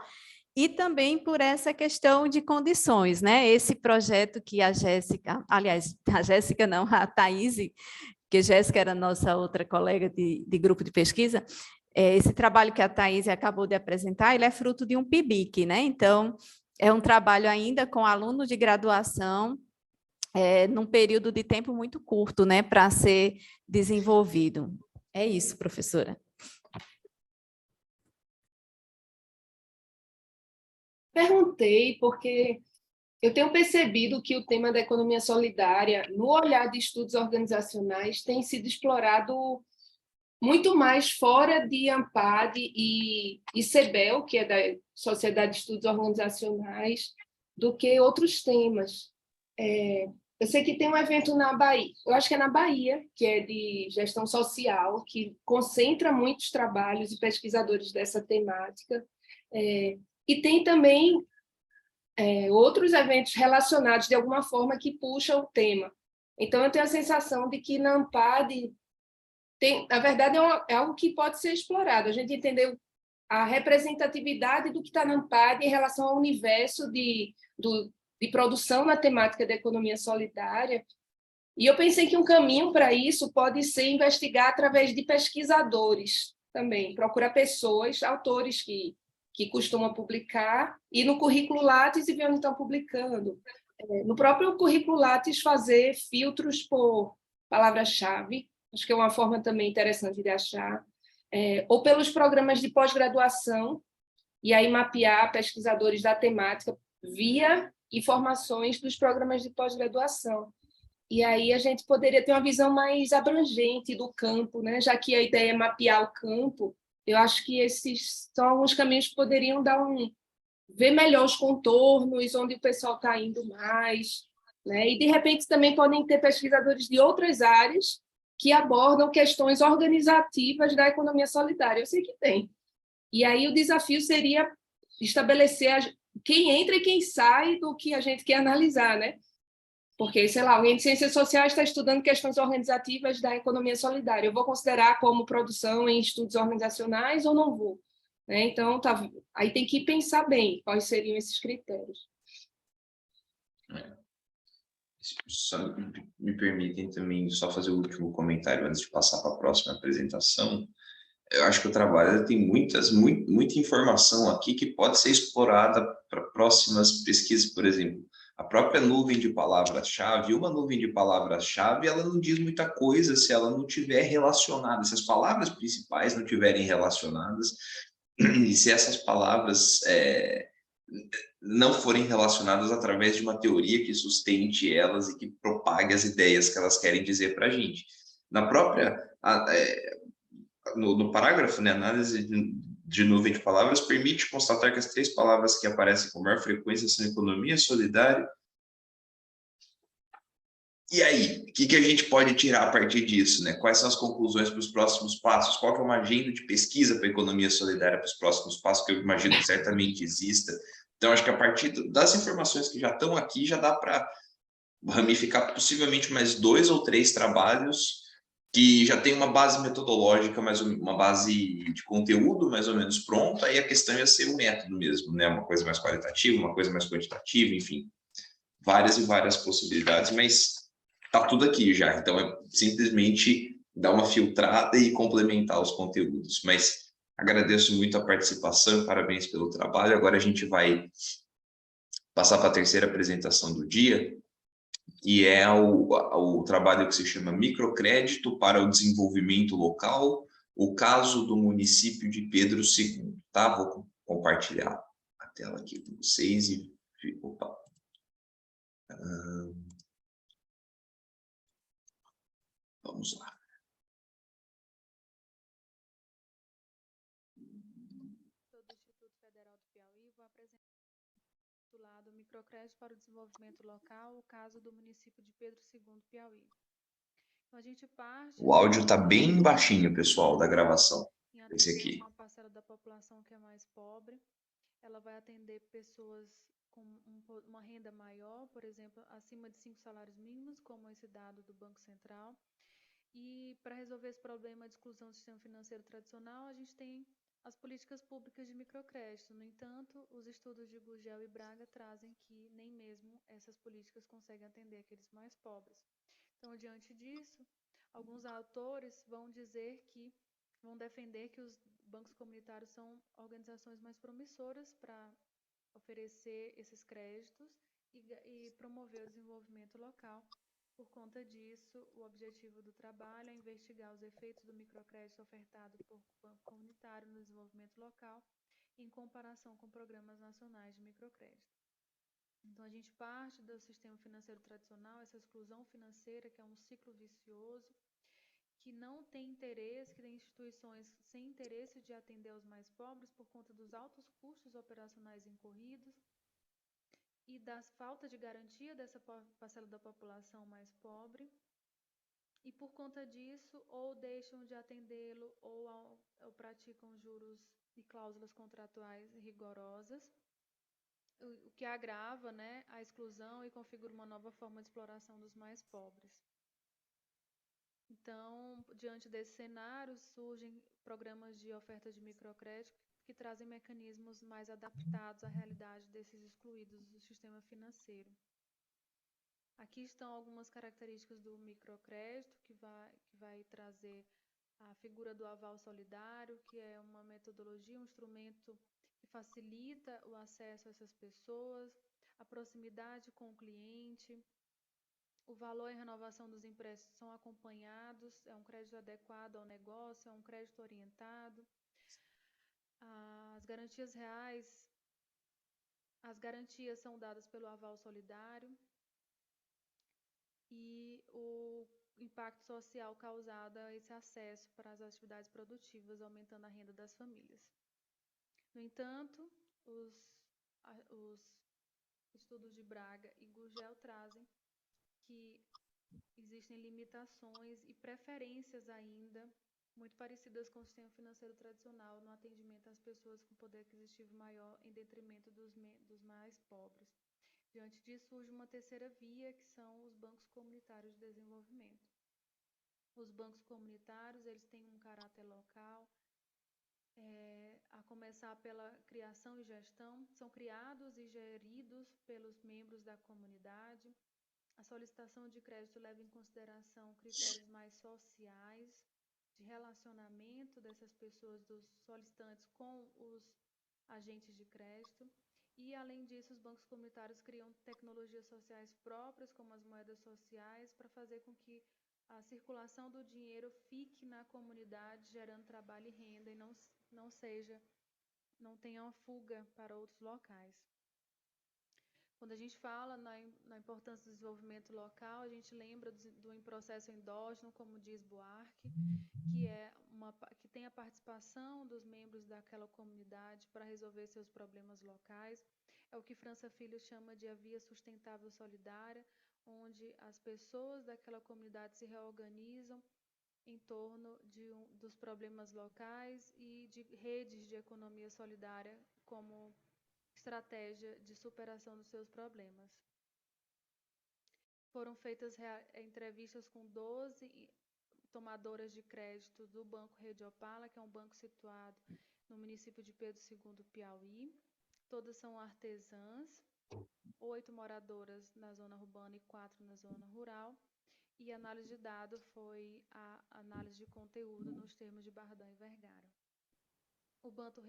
e também por essa questão de condições, né? Esse projeto que a Jéssica, aliás, a Jéssica não, a Thaís, que a Jéssica era nossa outra colega de grupo de pesquisa, esse trabalho que a Thaís acabou de apresentar, ele é fruto de um PIBIC, né? Então, é um trabalho ainda com alunos de graduação, num período de tempo muito curto, né, para ser desenvolvido. É isso, professora. Perguntei porque eu tenho percebido que o tema da economia solidária, no olhar de estudos organizacionais, tem sido explorado muito mais fora de ANPAD e CEBEL, que é da Sociedade de Estudos Organizacionais, do que outros temas. Eu sei que tem um evento na Bahia, eu acho que é na Bahia, que é de gestão social, que concentra muitos trabalhos e pesquisadores dessa temática, e tem também outros eventos relacionados de alguma forma que puxam o tema. Então, eu tenho a sensação de que na ANPAD, na verdade, é algo que pode ser explorado. A gente entendeu a representatividade do que está na ANPAD em relação ao universo de produção na temática da economia solidária. E eu pensei que um caminho para isso pode ser investigar através de pesquisadores também, procurar pessoas, autores que costumam publicar, e no currículo Lattes e ver onde estão publicando. No próprio currículo Lattes, fazer filtros por palavra-chave, acho que é uma forma também interessante de achar, ou pelos programas de pós-graduação, e aí mapear pesquisadores da temática via informações dos programas de pós-graduação. E aí a gente poderia ter uma visão mais abrangente do campo, né? Já que a ideia é mapear o campo, eu acho que esses são alguns caminhos que poderiam dar ver melhor os contornos, onde o pessoal está indo mais, né? E, de repente, também podem ter pesquisadores de outras áreas que abordam questões organizativas da economia solidária. Eu sei que tem. E aí o desafio seria estabelecer quem entra e quem sai do que a gente quer analisar, né? Porque, sei lá, alguém de ciências sociais está estudando questões organizativas da economia solidária. Eu vou considerar como produção em estudos organizacionais ou não vou? Né? Então, aí tem que pensar bem quais seriam esses critérios. Só me permitem também só fazer o último comentário antes de passar para a próxima apresentação. Eu acho que o trabalho tem muita informação aqui que pode ser explorada para próximas pesquisas, por exemplo. A própria nuvem de palavras-chave, uma nuvem de palavras-chave, ela não diz muita coisa se ela não tiver relacionada, se as palavras principais não tiverem relacionadas, e se essas palavras não forem relacionadas através de uma teoria que sustente elas e que propague as ideias que elas querem dizer para a gente. Na própria... No parágrafo, né, análise de nuvem de palavras permite constatar que as 3 palavras que aparecem com maior frequência são economia solidária. E aí, o que a gente pode tirar a partir disso, né? Quais são as conclusões para os próximos passos? Qual que é uma agenda de pesquisa para a economia solidária para os próximos passos, que eu imagino que certamente exista. Então, acho que a partir das informações que já estão aqui, já dá para ramificar possivelmente mais 2 ou 3 trabalhos que já tem uma base metodológica, uma base de conteúdo mais ou menos pronta, aí a questão ia ser o método mesmo, né? Uma coisa mais qualitativa, uma coisa mais quantitativa, enfim, várias e várias possibilidades, mas tá tudo aqui já, então é simplesmente dar uma filtrada e complementar os conteúdos, mas agradeço muito a participação, parabéns pelo trabalho. Agora a gente vai passar para a terceira apresentação do dia, que é o trabalho que se chama Microcrédito para o Desenvolvimento Local, o caso do município de Pedro II, tá? Vou compartilhar a tela aqui com vocês e... Opa. Vamos lá. Do Instituto Federal do Piauí, vou apresentar do lado Microcrédito para o Desenvolvimento Local, o caso do município de Pedro II, Piauí. Então, a gente parte... O áudio está bem baixinho, pessoal, da gravação. Esse Em aqui. uma parcela da população que é mais pobre, ela vai atender pessoas com uma renda maior, por exemplo, acima de 5 salários mínimos, como esse dado do Banco Central. E para resolver esse problema de exclusão do sistema financeiro tradicional, a gente tem as políticas públicas de microcrédito. No entanto, os estudos de Gurgel e Braga trazem que nem mesmo essas políticas conseguem atender aqueles mais pobres. Então, diante disso, alguns autores vão defender que os bancos comunitários são organizações mais promissoras para oferecer esses créditos e promover o desenvolvimento local. Por conta disso, o objetivo do trabalho é investigar os efeitos do microcrédito ofertado por banco comunitário no desenvolvimento local, em comparação com programas nacionais de microcrédito. Então, a gente parte do sistema financeiro tradicional, essa exclusão financeira, que é um ciclo vicioso, que não tem interesse, que tem instituições sem interesse de atender aos mais pobres por conta dos altos custos operacionais incorridos e da falta de garantia dessa parcela da população mais pobre, e por conta disso ou deixam de atendê-lo ou praticam juros e cláusulas contratuais rigorosas, o que agrava, né, a exclusão e configura uma nova forma de exploração dos mais pobres. Então, diante desse cenário, surgem programas de oferta de microcrédito que trazem mecanismos mais adaptados à realidade desses excluídos do sistema financeiro. Aqui estão algumas características do microcrédito, que vai trazer a figura do aval solidário, que é uma metodologia, um instrumento que facilita o acesso a essas pessoas, a proximidade com o cliente, o valor e a renovação dos empréstimos são acompanhados, é um crédito adequado ao negócio, é um crédito orientado. As garantias reais, as garantias são dadas pelo aval solidário e o impacto social causado a esse acesso para as atividades produtivas, aumentando a renda das famílias. No entanto, os estudos de Braga e Gurgel trazem que existem limitações e preferências ainda muito parecidas com o sistema financeiro tradicional no atendimento às pessoas com poder aquisitivo maior em detrimento dos mais pobres. Diante disso, surge uma terceira via, que são os bancos comunitários de desenvolvimento. Os bancos comunitários, eles têm um caráter local, a começar pela criação e gestão, são criados e geridos pelos membros da comunidade. A solicitação de crédito leva em consideração critérios mais sociais, de relacionamento dessas pessoas, dos solicitantes com os agentes de crédito. E, além disso, os bancos comunitários criam tecnologias sociais próprias, como as moedas sociais, para fazer com que a circulação do dinheiro fique na comunidade, gerando trabalho e renda, e não tenha uma fuga para outros locais. Quando a gente fala na importância do desenvolvimento local, a gente lembra do processo endógeno, como diz Buarque, que tem a participação dos membros daquela comunidade para resolver seus problemas locais. É o que França Filho chama de a via sustentável solidária, onde as pessoas daquela comunidade se reorganizam em torno dos problemas locais e de redes de economia solidária como estratégia de superação dos seus problemas. Foram feitas entrevistas com 12 tomadoras de crédito do Banco Rede Opala, que é um banco situado no município de Pedro II, Piauí. Todas são artesãs, 8 moradoras na zona urbana e 4 na zona rural. E a análise de dado foi a análise de conteúdo nos termos de Bardhan e Vergara. O Banco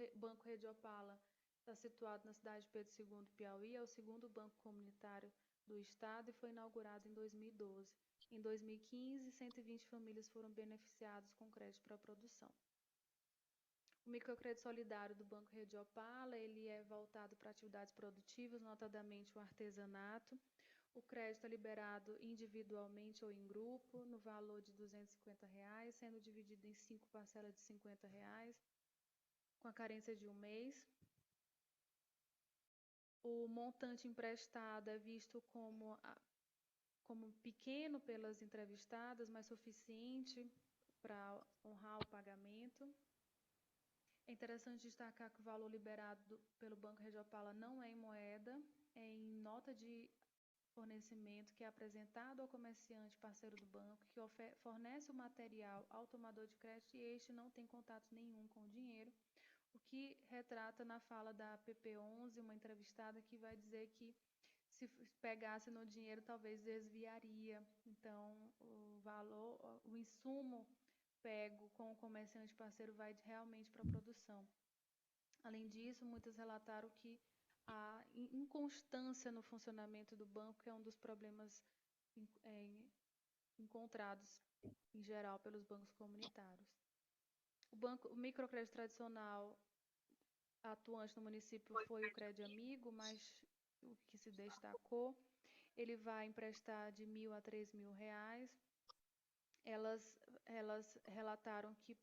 Rede Opala está situado na cidade de Pedro II, Piauí, é o segundo banco comunitário do estado e foi inaugurado em 2012. Em 2015, 120 famílias foram beneficiadas com crédito para a produção. O microcrédito solidário do Banco Rede Opala, ele é voltado para atividades produtivas, notadamente o artesanato. O crédito é liberado individualmente ou em grupo, no valor de R$ 250, sendo dividido em 5 parcelas de R$ 50, com a carência de um mês. O montante emprestado é visto como pequeno pelas entrevistadas, mas suficiente para honrar o pagamento. É interessante destacar que o valor liberado pelo Banco Rede Opala não é em moeda, é em nota de fornecimento que é apresentado ao comerciante parceiro do banco, que fornece o material ao tomador de crédito e este não tem contato nenhum com o dinheiro, o que retrata na fala da PP11, uma entrevistada que vai dizer que se pegasse no dinheiro talvez desviaria. Então, o insumo pego com o comerciante parceiro vai realmente para a produção. Além disso, muitas relataram que a inconstância no funcionamento do banco é um dos problemas encontrados, em geral, pelos bancos comunitários. O microcrédito tradicional atuante no município foi o Crédito Amigo, mas o que se destacou, ele vai emprestar de R$ 1.000 a R$ 3.000. Elas relataram que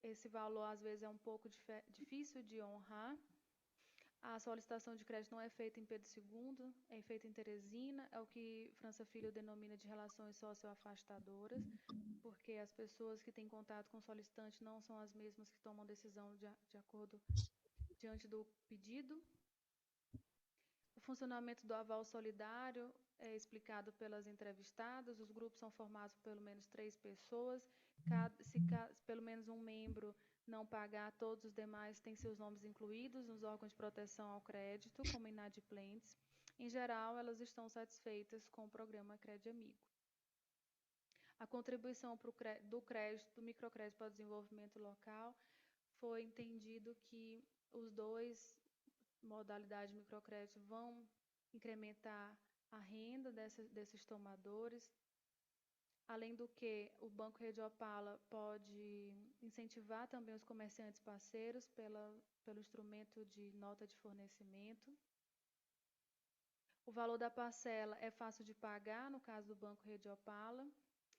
esse valor, às vezes, é um pouco difícil de honrar. A solicitação de crédito não é feita em Pedro II, é feita em Teresina, é o que França Filho denomina de relações socioafastadoras, porque as pessoas que têm contato com o solicitante não são as mesmas que tomam decisão de acordo diante do pedido. O funcionamento do aval solidário é explicado pelas entrevistadas. Os grupos são formados por pelo menos 3 pessoas. Se pelo menos um membro não pagar, todos os demais têm seus nomes incluídos nos órgãos de proteção ao crédito, como inadimplentes. Em geral, elas estão satisfeitas com o programa Crédito Amigo. A contribuição do microcrédito para o desenvolvimento local foi entendido que os dois modalidades de microcrédito vão incrementar a renda desses tomadores. Além do que, o Banco Rede Opala pode incentivar também os comerciantes parceiros pelo instrumento de nota de fornecimento. O valor da parcela é fácil de pagar, no caso do Banco Rede Opala,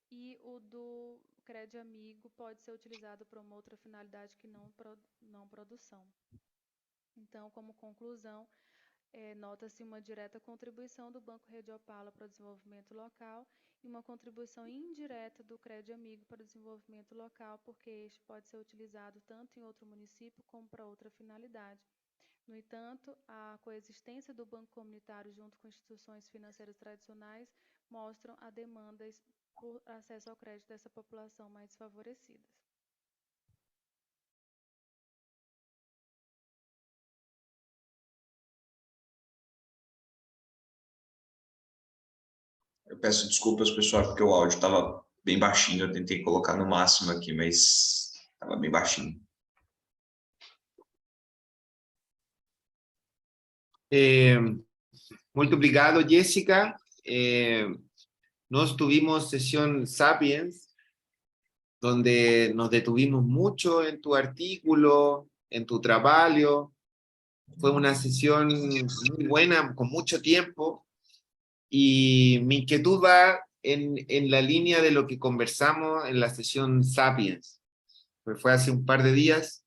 e o do Crédito Amigo pode ser utilizado para uma outra finalidade que não produção. Então, como conclusão, nota-se uma direta contribuição do Banco Rede Opala para o desenvolvimento local e uma contribuição indireta do Crédito Amigo para o desenvolvimento local, porque este pode ser utilizado tanto em outro município como para outra finalidade. No entanto, a coexistência do Banco Comunitário junto com instituições financeiras tradicionais mostram a demanda por acesso ao crédito dessa população mais desfavorecida. Eu peço desculpas, pessoal, porque o áudio estava bem baixinho. Eu tentei colocar no máximo aqui, mas estava bem baixinho. Muito obrigado, Jessica. Nós tuvimos sesión Sapiens, donde nos detuvimos mucho en tu artículo, en tu trabajo. Fue una sesión muy buena, con mucho tiempo, y mi inquietud va en la línea de lo que conversamos en la sesión Sapiens. Pues fue hace un par de días.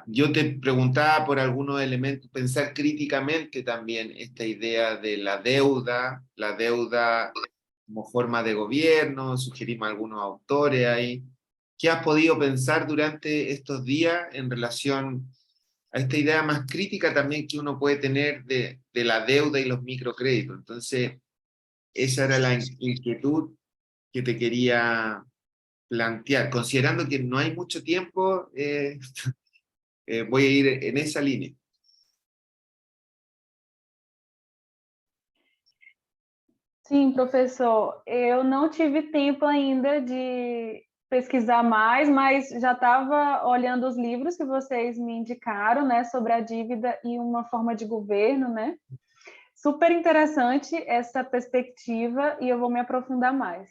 Yo te preguntaba por algunos elementos, pensar críticamente también esta idea de la deuda como forma de gobierno, sugerimos algunos autores ahí. ¿Qué has podido pensar durante estos días en relación a esta idea más crítica también que uno puede tener de la deuda y los microcréditos? Entonces, esa era la inquietud que te quería plantear, considerando que no hay mucho tiempo. Voy a ir en esa línea. Sim, professor, eu não tive tempo ainda de pesquisar mais, mas já estava olhando os livros que vocês me indicaram, né, sobre a dívida e uma forma de governo, né? Super interessante essa perspectiva e eu vou me aprofundar mais.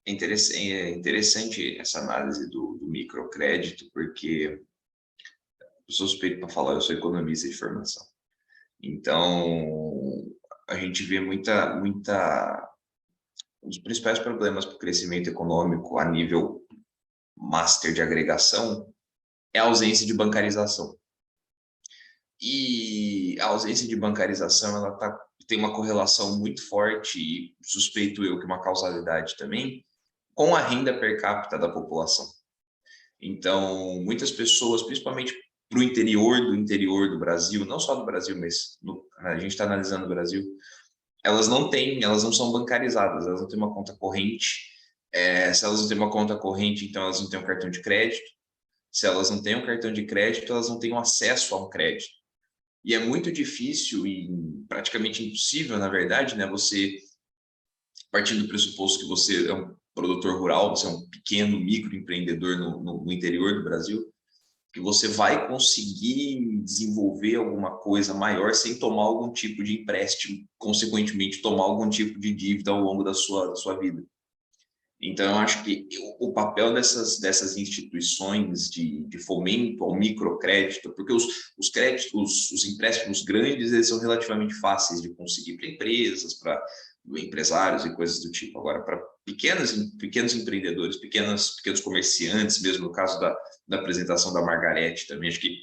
É interessante essa análise do microcrédito, porque eu sou suspeito para falar, eu sou economista de formação. Então, a gente vê um dos principais problemas para o crescimento econômico a nível master de agregação é a ausência de bancarização. E a ausência de bancarização tem uma correlação muito forte, e suspeito eu que uma causalidade também, com a renda per capita da população. Então, muitas pessoas, principalmente para o interior do Brasil, não só do Brasil, mas a gente está analisando o Brasil, elas não são bancarizadas, elas não têm uma conta corrente. Se elas não têm uma conta corrente, então elas não têm um cartão de crédito. Se elas não têm um cartão de crédito, elas não têm acesso a um crédito. E é muito difícil e praticamente impossível, na verdade, né, você, partindo do pressuposto que você é um produtor rural, você é um pequeno microempreendedor no interior do Brasil, que você vai conseguir desenvolver alguma coisa maior sem tomar algum tipo de empréstimo, consequentemente tomar algum tipo de dívida ao longo da sua vida. Então, eu acho que o papel dessas instituições de fomento ao microcrédito, porque os créditos, os empréstimos grandes, eles são relativamente fáceis de conseguir para empresas, para empresários e coisas do tipo. Agora, para pequenos empreendedores, pequenos comerciantes, mesmo no caso da apresentação da Margarete também, acho que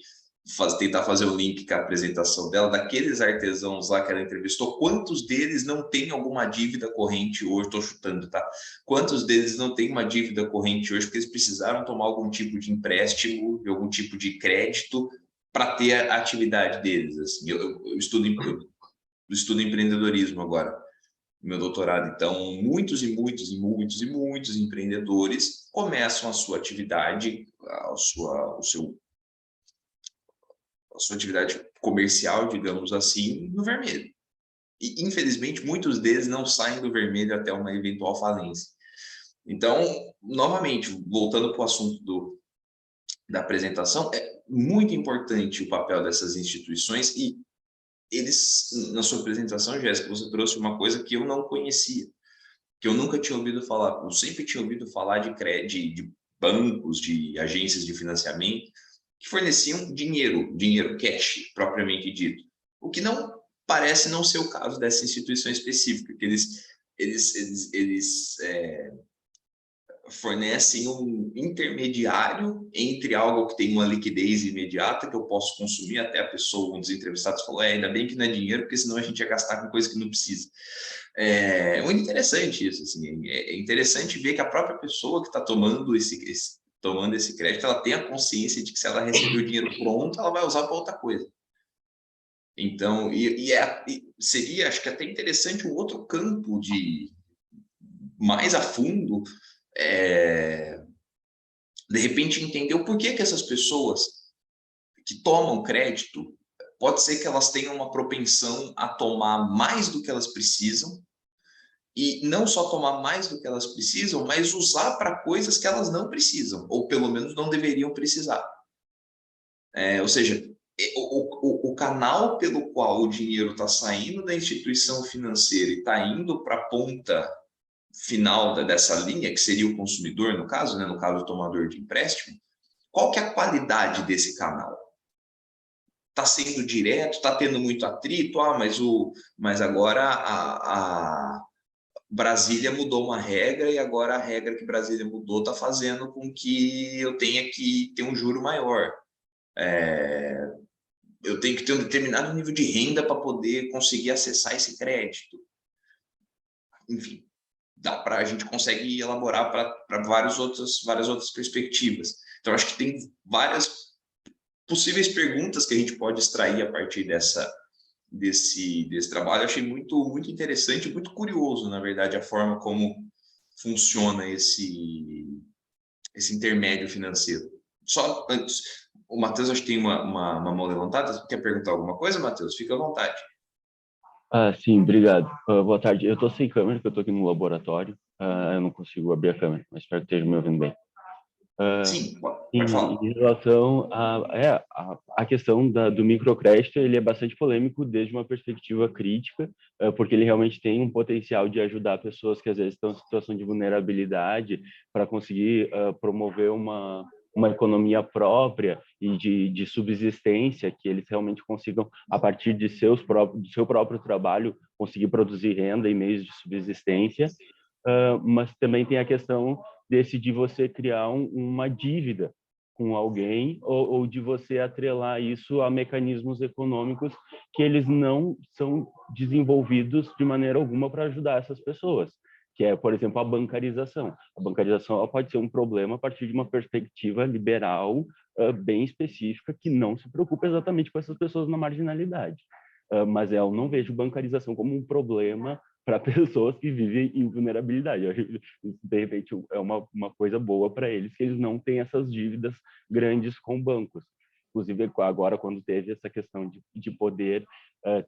tentar fazer o link com a apresentação dela, daqueles artesãos lá que ela entrevistou, quantos deles não têm alguma dívida corrente hoje? Estou chutando, tá? Quantos deles não têm uma dívida corrente hoje porque eles precisaram tomar algum tipo de empréstimo, algum tipo de crédito para ter a atividade deles? Assim, eu estudo empreendedorismo agora, meu doutorado. Então, muitos empreendedores começam a sua atividade, a sua atividade comercial, digamos assim, no vermelho. E, infelizmente, muitos deles não saem do vermelho até uma eventual falência. Então, novamente, voltando para o assunto da apresentação, é muito importante o papel dessas instituições, e eles, na sua apresentação, Jéssica, você trouxe uma coisa que eu não conhecia, que eu nunca tinha ouvido falar. Eu sempre tinha ouvido falar de bancos, de agências de financiamento, que forneciam dinheiro cash, propriamente dito. O que não parece não ser o caso dessa instituição específica, que eles fornecem um intermediário entre algo que tem uma liquidez imediata, que eu posso consumir, até a pessoa, um dos entrevistados falou, ainda bem que não é dinheiro, porque senão a gente ia gastar com coisa que não precisa. É muito interessante isso, assim, é interessante ver que a própria pessoa que está tomando esse crédito, ela tem a consciência de que se ela receber o dinheiro pronto, ela vai usar para outra coisa. Então, seria, acho que até interessante um outro campo de mais a fundo, de repente entender o porquê que essas pessoas que tomam crédito, pode ser que elas tenham uma propensão a tomar mais do que elas precisam, e não só tomar mais do que elas precisam, mas usar para coisas que elas não precisam, ou pelo menos não deveriam precisar. Ou seja, o canal pelo qual o dinheiro está saindo da instituição financeira e está indo para a ponta final dessa linha, que seria o consumidor, no caso, né, no caso do tomador de empréstimo, qual que é a qualidade desse canal? Está sendo direto? Está tendo muito atrito? Mas agora a Brasília mudou uma regra e agora a regra que Brasília mudou está fazendo com que eu tenha que ter um juro maior. Eu tenho que ter um determinado nível de renda para poder conseguir acessar esse crédito. Enfim, a gente consegue elaborar para várias outras perspectivas. Então, acho que tem várias possíveis perguntas que a gente pode extrair a partir desse trabalho. Eu achei muito interessante, muito curioso, na verdade, a forma como funciona esse intermédio financeiro. Só antes, o Matheus acho que tem uma mão levantada. Quer perguntar alguma coisa, Matheus? Fica à vontade. Sim, obrigado. Boa tarde. Eu estou sem câmera, porque eu estou aqui no laboratório. Eu não consigo abrir a câmera, mas espero que esteja me ouvindo bem. Sim, pode falar. Em relação à questão do microcrédito, ele é bastante polêmico desde uma perspectiva crítica, porque ele realmente tem um potencial de ajudar pessoas que às vezes estão em situação de vulnerabilidade para conseguir promover uma economia própria e de subsistência, que eles realmente consigam, a partir do seu próprio trabalho, conseguir produzir renda e meios de subsistência. Mas também tem a questão de você criar uma dívida com alguém ou de você atrelar isso a mecanismos econômicos que eles não são desenvolvidos de maneira alguma para ajudar essas pessoas, que é, por exemplo, a bancarização. A bancarização ela pode ser um problema a partir de uma perspectiva liberal bem específica que não se preocupa exatamente com essas pessoas na marginalidade. Mas eu não vejo bancarização como um problema para pessoas que vivem em vulnerabilidade. Eu acho que, de repente, é uma coisa boa para eles, que eles não têm essas dívidas grandes com bancos. Inclusive, agora, quando teve essa questão de poder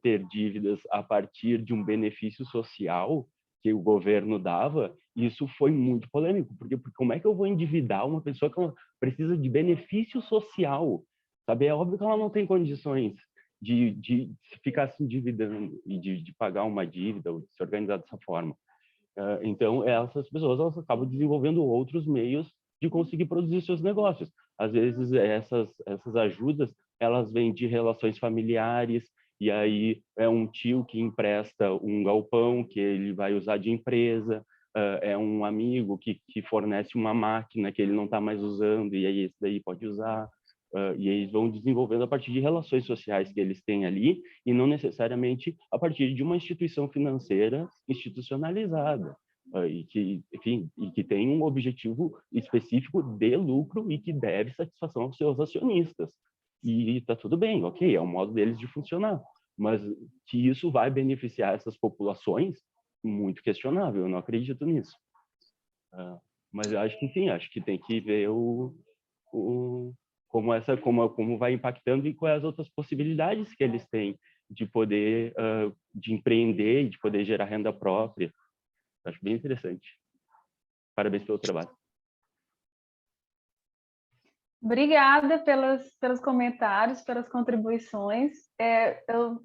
ter dívidas a partir de um benefício social que o governo dava, isso foi muito polêmico, porque como é que eu vou endividar uma pessoa que precisa de benefício social? Sabe? É óbvio que ela não tem condições de ficar se endividando e de pagar uma dívida ou de se organizar dessa forma. Então, essas pessoas elas acabam desenvolvendo outros meios de conseguir produzir seus negócios. Às vezes, essas ajudas, elas vêm de relações familiares, e aí é um tio que empresta um galpão que ele vai usar de empresa, é um amigo que fornece uma máquina que ele não está mais usando, e aí esse daí pode usar. E eles vão desenvolvendo a partir de relações sociais que eles têm ali e não necessariamente a partir de uma instituição financeira institucionalizada e que tem um objetivo específico de lucro e que deve satisfação aos seus acionistas. E está tudo bem, ok, é o modo deles de funcionar, mas que isso vai beneficiar essas populações, muito questionável, eu não acredito nisso. Mas eu acho que sim, acho que tem que ver como vai impactando e quais as outras possibilidades que eles têm de poder de empreender e de poder gerar renda própria. Acho bem interessante. Parabéns pelo trabalho. Obrigada pelos comentários, pelas contribuições.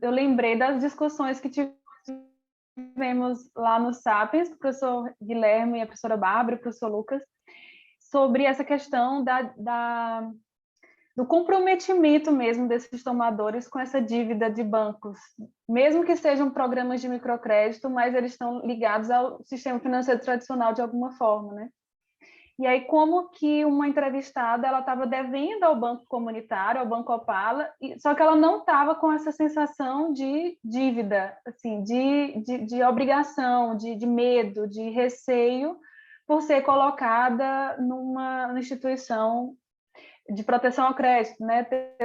Eu lembrei das discussões que tivemos lá no Sapiens, o professor Guilherme, a professora Bárbara, o professor Lucas, sobre essa questão do comprometimento mesmo desses tomadores com essa dívida de bancos, mesmo que sejam programas de microcrédito, mas eles estão ligados ao sistema financeiro tradicional de alguma forma, né? E aí, como que uma entrevistada ela estava devendo ao banco comunitário, ao Banco Opala, só que ela não estava com essa sensação de dívida, assim, de obrigação, de medo, de receio, por ser colocada numa instituição de proteção ao crédito, né? Ter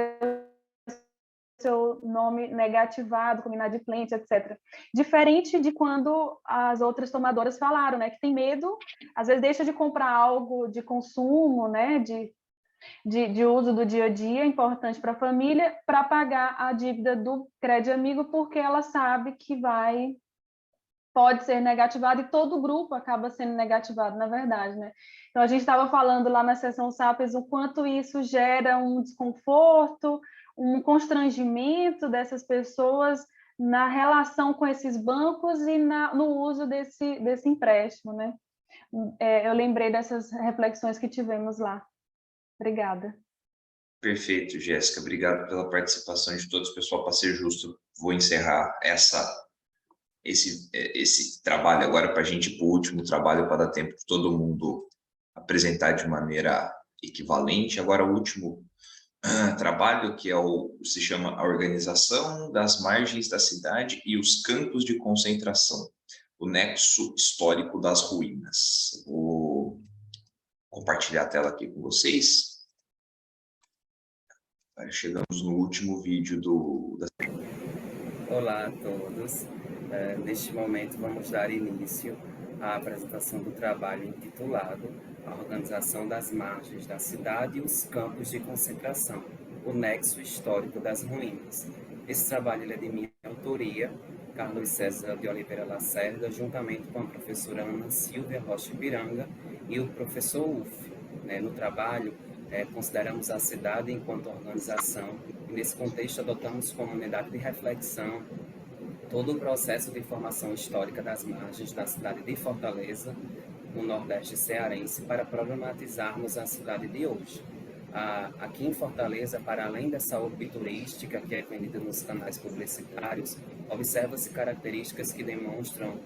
seu nome negativado, como inadimplente, etc. Diferente de quando as outras tomadoras falaram, né, que tem medo, às vezes deixa de comprar algo de consumo, né, de uso do dia a dia, importante para a família, para pagar a dívida do crédito amigo, porque ela sabe que pode ser negativado, e todo o grupo acaba sendo negativado, na verdade, né? Então, a gente estava falando lá na sessão Sapiens o quanto isso gera um desconforto, um constrangimento dessas pessoas na relação com esses bancos e no uso desse empréstimo, né? Eu lembrei dessas reflexões que tivemos lá. Obrigada. Perfeito, Jéssica. Obrigado pela participação de todos. Pessoal, para ser justo, vou encerrar esse trabalho agora para a gente ir para o último trabalho, para dar tempo de todo mundo apresentar de maneira equivalente. Agora, o último trabalho, que se chama A Organização das Margens da Cidade e os Campos de Concentração, o Nexo Histórico das Ruínas. Vou compartilhar a tela aqui com vocês. Chegamos no último vídeo Olá a todos. Neste momento vamos dar início à apresentação do trabalho intitulado A Organização das Margens da Cidade e os Campos de Concentração, o Nexo Histórico das Ruínas. Esse trabalho é de minha autoria, Carlos César de Oliveira Lacerda, juntamente com a professora Ana Silvia Rocha Piranga e o professor Uf. No trabalho, consideramos a cidade enquanto organização e, nesse contexto, adotamos como unidade de reflexão todo o processo de formação histórica das margens da cidade de Fortaleza, no Nordeste cearense, para problematizarmos a cidade de hoje. Aqui em Fortaleza, para além dessa orbe turística que é vendida nos canais publicitários, observa-se características que demonstram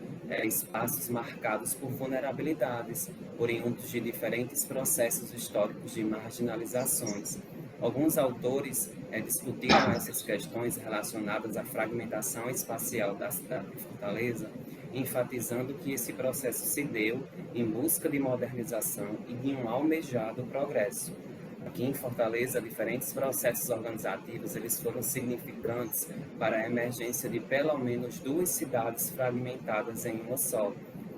espaços marcados por vulnerabilidades, oriundos de diferentes processos históricos de marginalizações. Alguns autores discutiram essas questões relacionadas à fragmentação espacial da cidade de Fortaleza, enfatizando que esse processo se deu em busca de modernização e de um almejado progresso. Aqui em Fortaleza, diferentes processos organizativos eles foram significantes para a emergência de pelo menos 2 cidades fragmentadas em uma só,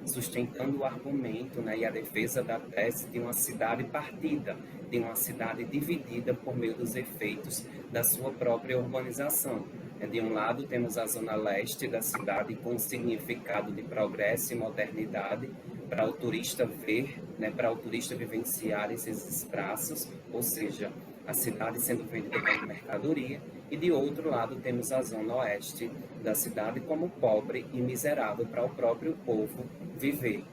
sustentando o argumento e a defesa da tese de uma cidade partida, de uma cidade dividida por meio dos efeitos da sua própria urbanização. De um lado, temos a zona leste da cidade com um significado de progresso e modernidade, para o turista ver, para o turista vivenciar esses espaços, ou seja, a cidade sendo vendida como mercadoria, e de outro lado temos a zona oeste da cidade como pobre e miserável para o próprio povo viver.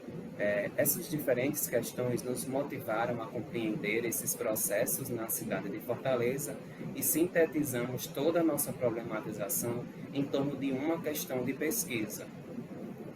Essas diferentes questões nos motivaram a compreender esses processos na cidade de Fortaleza e sintetizamos toda a nossa problematização em torno de uma questão de pesquisa: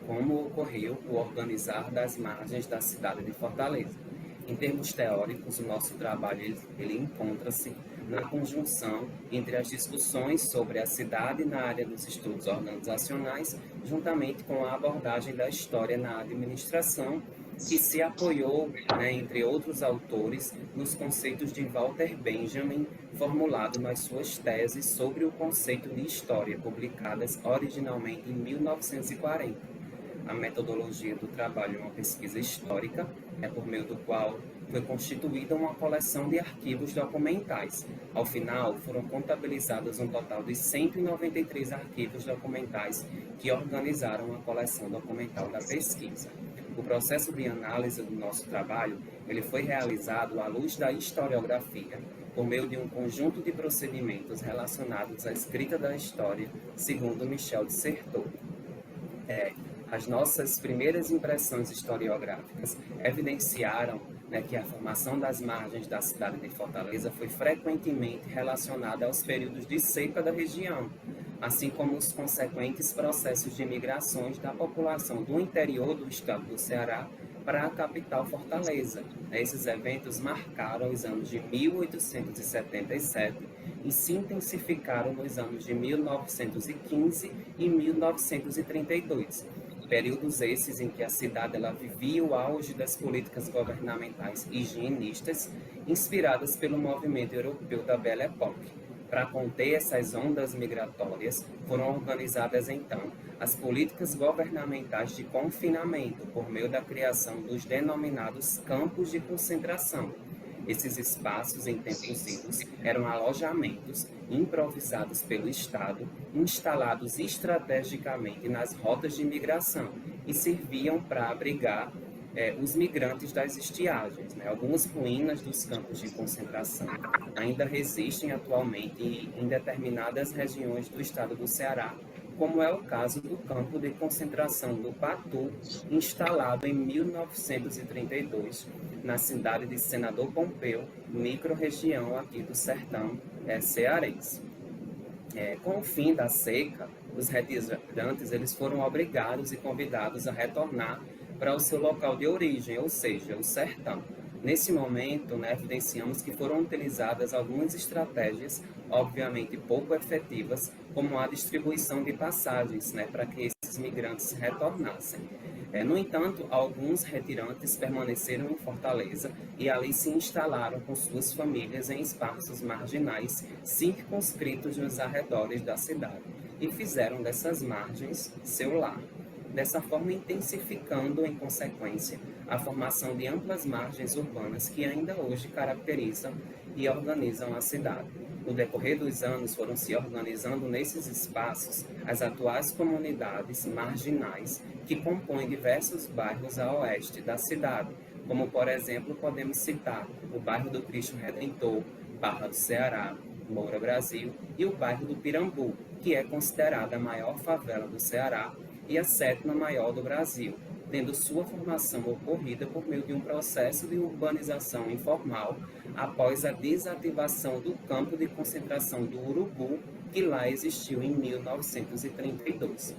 como ocorreu o organizar das margens da cidade de Fortaleza. Em termos teóricos, o nosso trabalho ele encontra-se na conjunção entre as discussões sobre a cidade na área dos estudos organizacionais, juntamente com a abordagem da história na administração, que se apoiou, entre outros autores, nos conceitos de Walter Benjamin, formulado nas suas teses sobre o conceito de história, publicadas originalmente em 1940. A metodologia do trabalho é uma pesquisa histórica, por meio do qual foi constituída uma coleção de arquivos documentais. Ao final, foram contabilizados um total de 193 arquivos documentais que organizaram a coleção documental da pesquisa. O processo de análise do nosso trabalho ele foi realizado à luz da historiografia, por meio de um conjunto de procedimentos relacionados à escrita da história, segundo Michel de Certeau. As nossas primeiras impressões historiográficas evidenciaram que a formação das margens da cidade de Fortaleza foi frequentemente relacionada aos períodos de seca da região, assim como os consequentes processos de migrações da população do interior do estado do Ceará para a capital Fortaleza. Esses eventos marcaram os anos de 1877 e se intensificaram nos anos de 1915 e 1932. Períodos esses em que a cidade ela vivia o auge das políticas governamentais higienistas, inspiradas pelo movimento europeu da Belle Époque. Para conter essas ondas migratórias, foram organizadas então as políticas governamentais de confinamento por meio da criação dos denominados campos de concentração. Esses espaços, em tempos idos, eram alojamentos improvisados pelo Estado, instalados estrategicamente nas rotas de migração e serviam para abrigar os migrantes das estiagens. Algumas ruínas dos campos de concentração ainda resistem atualmente em determinadas regiões do estado do Ceará, como é o caso do campo de concentração do Patu, instalado em 1932 na cidade de Senador Pompeu, microrregião aqui do sertão cearense. Com o fim da seca, os retirantes eles foram obrigados e convidados a retornar para o seu local de origem, ou seja, o sertão. Nesse momento, evidenciamos que foram utilizadas algumas estratégias, obviamente pouco efetivas, como a distribuição de passagens, para que esses migrantes retornassem. No entanto, alguns retirantes permaneceram em Fortaleza e ali se instalaram com suas famílias em espaços marginais, circunscritos nos arredores da cidade, e fizeram dessas margens seu lar. Dessa forma, intensificando, em consequência, a formação de amplas margens urbanas que ainda hoje caracterizam e organizam a cidade. No decorrer dos anos, foram se organizando nesses espaços as atuais comunidades marginais que compõem diversos bairros a oeste da cidade, como, por exemplo, podemos citar o bairro do Cristo Redentor, Barra do Ceará, Moura Brasil, e o bairro do Pirambu, que é considerada a maior favela do Ceará e a 7ª maior do Brasil, tendo sua formação ocorrida por meio de um processo de urbanização informal após a desativação do campo de concentração do Urubu, que lá existiu em 1932.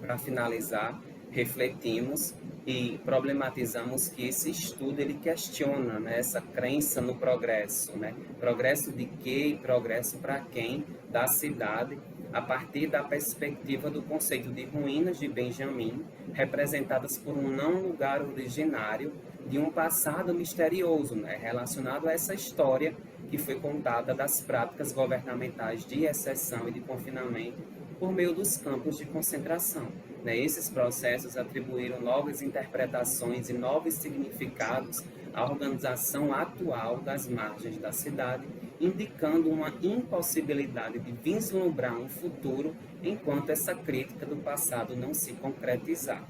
Para finalizar, refletimos e problematizamos que esse estudo ele questiona essa crença no progresso, progresso de quê e progresso para quem da cidade, a partir da perspectiva do conceito de ruínas de Benjamin, representadas por um não lugar originário de um passado misterioso, relacionado a essa história que foi contada das práticas governamentais de exceção e de confinamento por meio dos campos de concentração. Esses processos atribuíram novas interpretações e novos significados à organização atual das margens da cidade, indicando uma impossibilidade de vislumbrar um futuro enquanto essa crítica do passado não se concretizar.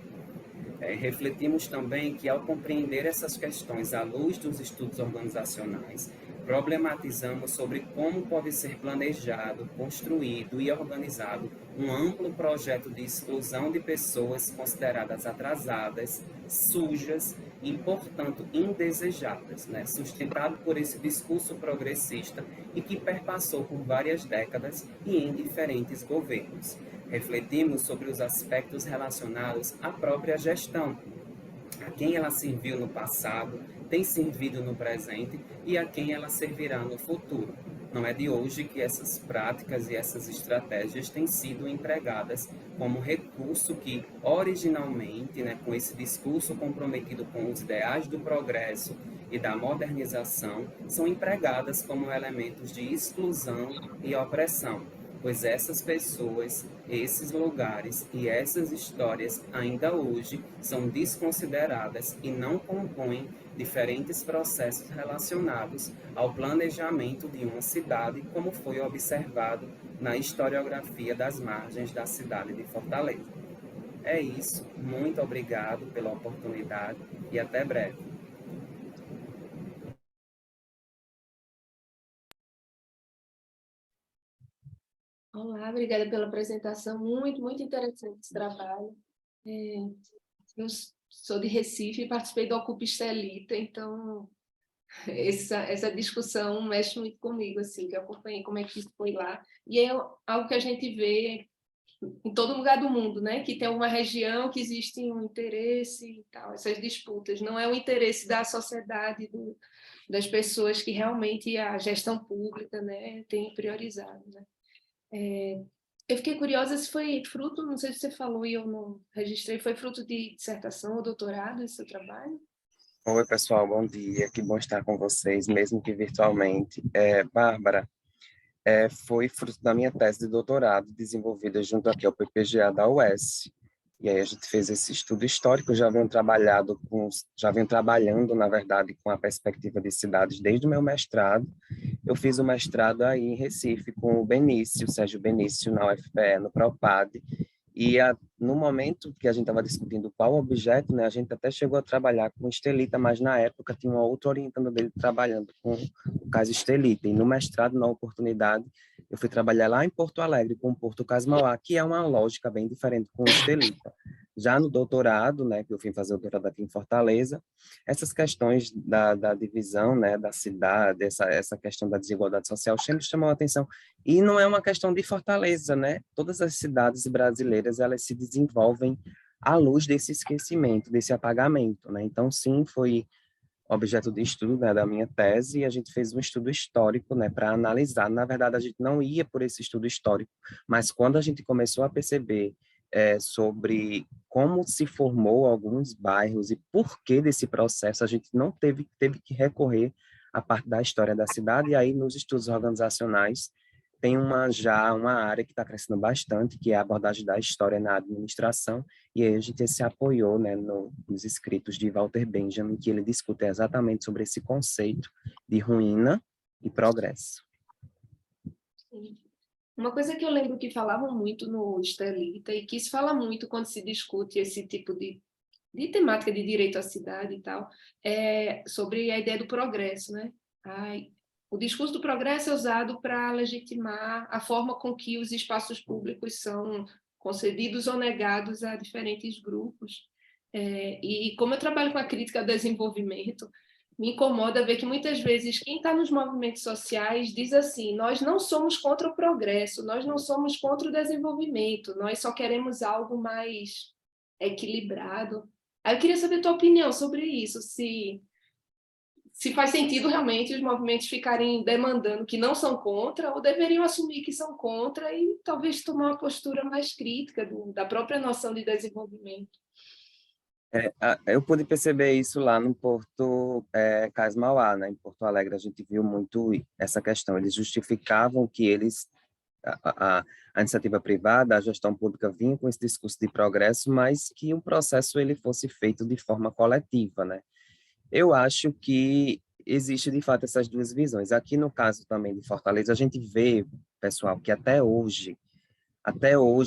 Refletimos também que, ao compreender essas questões à luz dos estudos organizacionais, problematizamos sobre como pode ser planejado, construído e organizado um amplo projeto de exclusão de pessoas consideradas atrasadas, sujas e, portanto, indesejadas, sustentado por esse discurso progressista e que perpassou por várias décadas e em diferentes governos. Refletimos sobre os aspectos relacionados à própria gestão, a quem ela serviu no passado, tem servido no presente e a quem ela servirá no futuro. Não é de hoje que essas práticas e essas estratégias têm sido empregadas como recurso que, originalmente, com esse discurso comprometido com os ideais do progresso e da modernização, são empregadas como elementos de exclusão e opressão, pois essas pessoas, esses lugares e essas histórias ainda hoje são desconsideradas e não compõem diferentes processos relacionados ao planejamento de uma cidade, como foi observado na historiografia das margens da cidade de Fortaleza. É isso, muito obrigado pela oportunidade e até breve. Olá, obrigada pela apresentação, muito interessante esse trabalho. Eu sou de Recife e participei do Ocupa Estelita, então essa discussão mexe muito comigo, assim, que eu acompanhei como é que isso foi lá. E é algo que a gente vê em todo lugar do mundo, né? Que tem uma região que existe um interesse e tal, essas disputas. Não é o interesse da sociedade, das pessoas que realmente a gestão pública, né, tem priorizado, né? Eu fiquei curiosa se foi fruto, não sei se você falou e eu não registrei, foi fruto de dissertação ou doutorado esse seu trabalho? Oi, pessoal, bom dia. Que bom estar com vocês, mesmo que virtualmente. Bárbara, foi fruto da minha tese de doutorado, desenvolvida junto aqui ao PPGA da UES. E aí a gente fez esse estudo histórico, já venho trabalhando, na verdade, com a perspectiva de cidades desde o meu mestrado. Eu fiz o mestrado aí em Recife com o Benício, Sérgio Benício, na UFPE, no PROPAD, e no momento que a gente estava discutindo qual objeto, né, a gente até chegou a trabalhar com estelita, mas na época tinha uma outra orientanda dele trabalhando com o caso estelita. E no mestrado, na oportunidade, eu fui trabalhar lá em Porto Alegre com o Porto Caso Mauá, que é uma lógica bem diferente com o estelita. Já no doutorado, né, que eu fui fazer o doutorado aqui em Fortaleza, essas questões da divisão, né, da cidade, essa questão da desigualdade social sempre chamou a atenção. E não é uma questão de Fortaleza, né? Todas as cidades brasileiras, elas se desenvolvem à luz desse esquecimento, desse apagamento, né? Então, sim, foi objeto de estudo, né, da minha tese, e a gente fez um estudo histórico, né, para analisar. Na verdade, a gente não ia por esse estudo histórico, mas quando a gente começou a perceber sobre como se formou alguns bairros e por que desse processo, a gente não teve que recorrer à parte da história da cidade, e aí nos estudos organizacionais tem já uma área que está crescendo bastante, que é a abordagem da história na administração, e aí a gente se apoiou, né, nos escritos de Walter Benjamin, que ele discute exatamente sobre esse conceito de ruína e progresso. Sim. Uma coisa que eu lembro que falavam muito no Estelita, e que se fala muito quando se discute esse tipo de temática de direito à cidade e tal, é sobre a ideia do progresso, né? O discurso do progresso é usado para legitimar a forma com que os espaços públicos são concedidos ou negados a diferentes grupos. E como eu trabalho com a crítica ao desenvolvimento, me incomoda ver que muitas vezes quem está nos movimentos sociais diz assim: nós não somos contra o progresso, nós não somos contra o desenvolvimento, nós só queremos algo mais equilibrado. Aí eu queria saber a tua opinião sobre isso, se faz sentido realmente os movimentos ficarem demandando que não são contra, ou deveriam assumir que são contra e talvez tomar uma postura mais crítica da própria noção de desenvolvimento. Eu pude perceber isso lá no Porto Cais Mauá, né? Em Porto Alegre, a gente viu muito essa questão. Eles justificavam que a iniciativa privada, a gestão pública vinha com esse discurso de progresso, mas que o processo ele fosse feito de forma coletiva, né? Eu acho que existe, de fato, essas duas visões. Aqui, no caso também de Fortaleza, a gente vê, pessoal, que até hoje,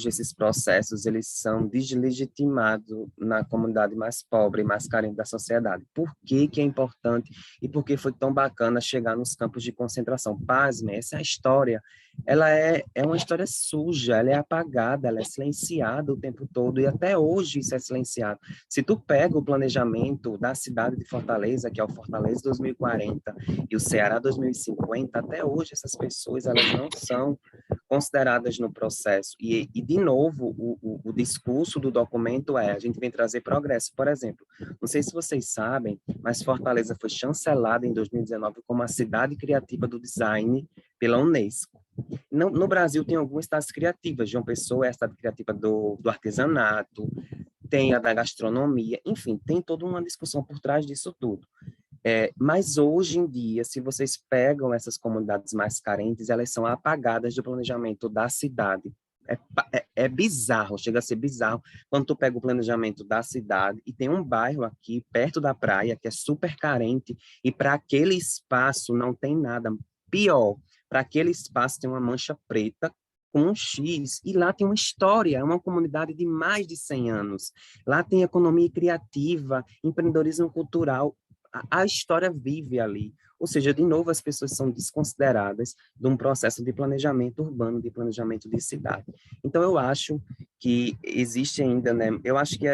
esses processos, eles são deslegitimados na comunidade mais pobre, mais carente da sociedade. Por que que é importante e por que foi tão bacana chegar nos campos de concentração? Pasmem, essa história, ela é uma história suja, ela é apagada, ela é silenciada o tempo todo, e até hoje isso é silenciado. Se tu pega o planejamento da cidade de Fortaleza, que é o Fortaleza 2040, e o Ceará 2050, até hoje essas pessoas, elas não são consideradas no processo. E de novo, o discurso do documento a gente vem trazer progresso. Por exemplo, não sei se vocês sabem, mas Fortaleza foi chancelada em 2019 como a cidade criativa do design pela Unesco. No Brasil tem algumas cidades criativas, João Pessoa é a cidade criativa do artesanato, tem a da gastronomia, enfim, tem toda uma discussão por trás disso tudo. Mas hoje em dia, se vocês pegam essas comunidades mais carentes, elas são apagadas do planejamento da cidade. É bizarro, chega a ser bizarro quando tu pega o planejamento da cidade e tem um bairro aqui perto da praia que é super carente e para aquele espaço não tem nada. Pior, para aquele espaço tem uma mancha preta com um X, e lá tem uma história, é uma comunidade de mais de 100 anos. Lá tem economia criativa, empreendedorismo cultural, a história vive ali. Ou seja, de novo, as pessoas são desconsideradas de um processo de planejamento urbano, de planejamento de cidade. Então, eu acho que existe ainda, né? Eu acho que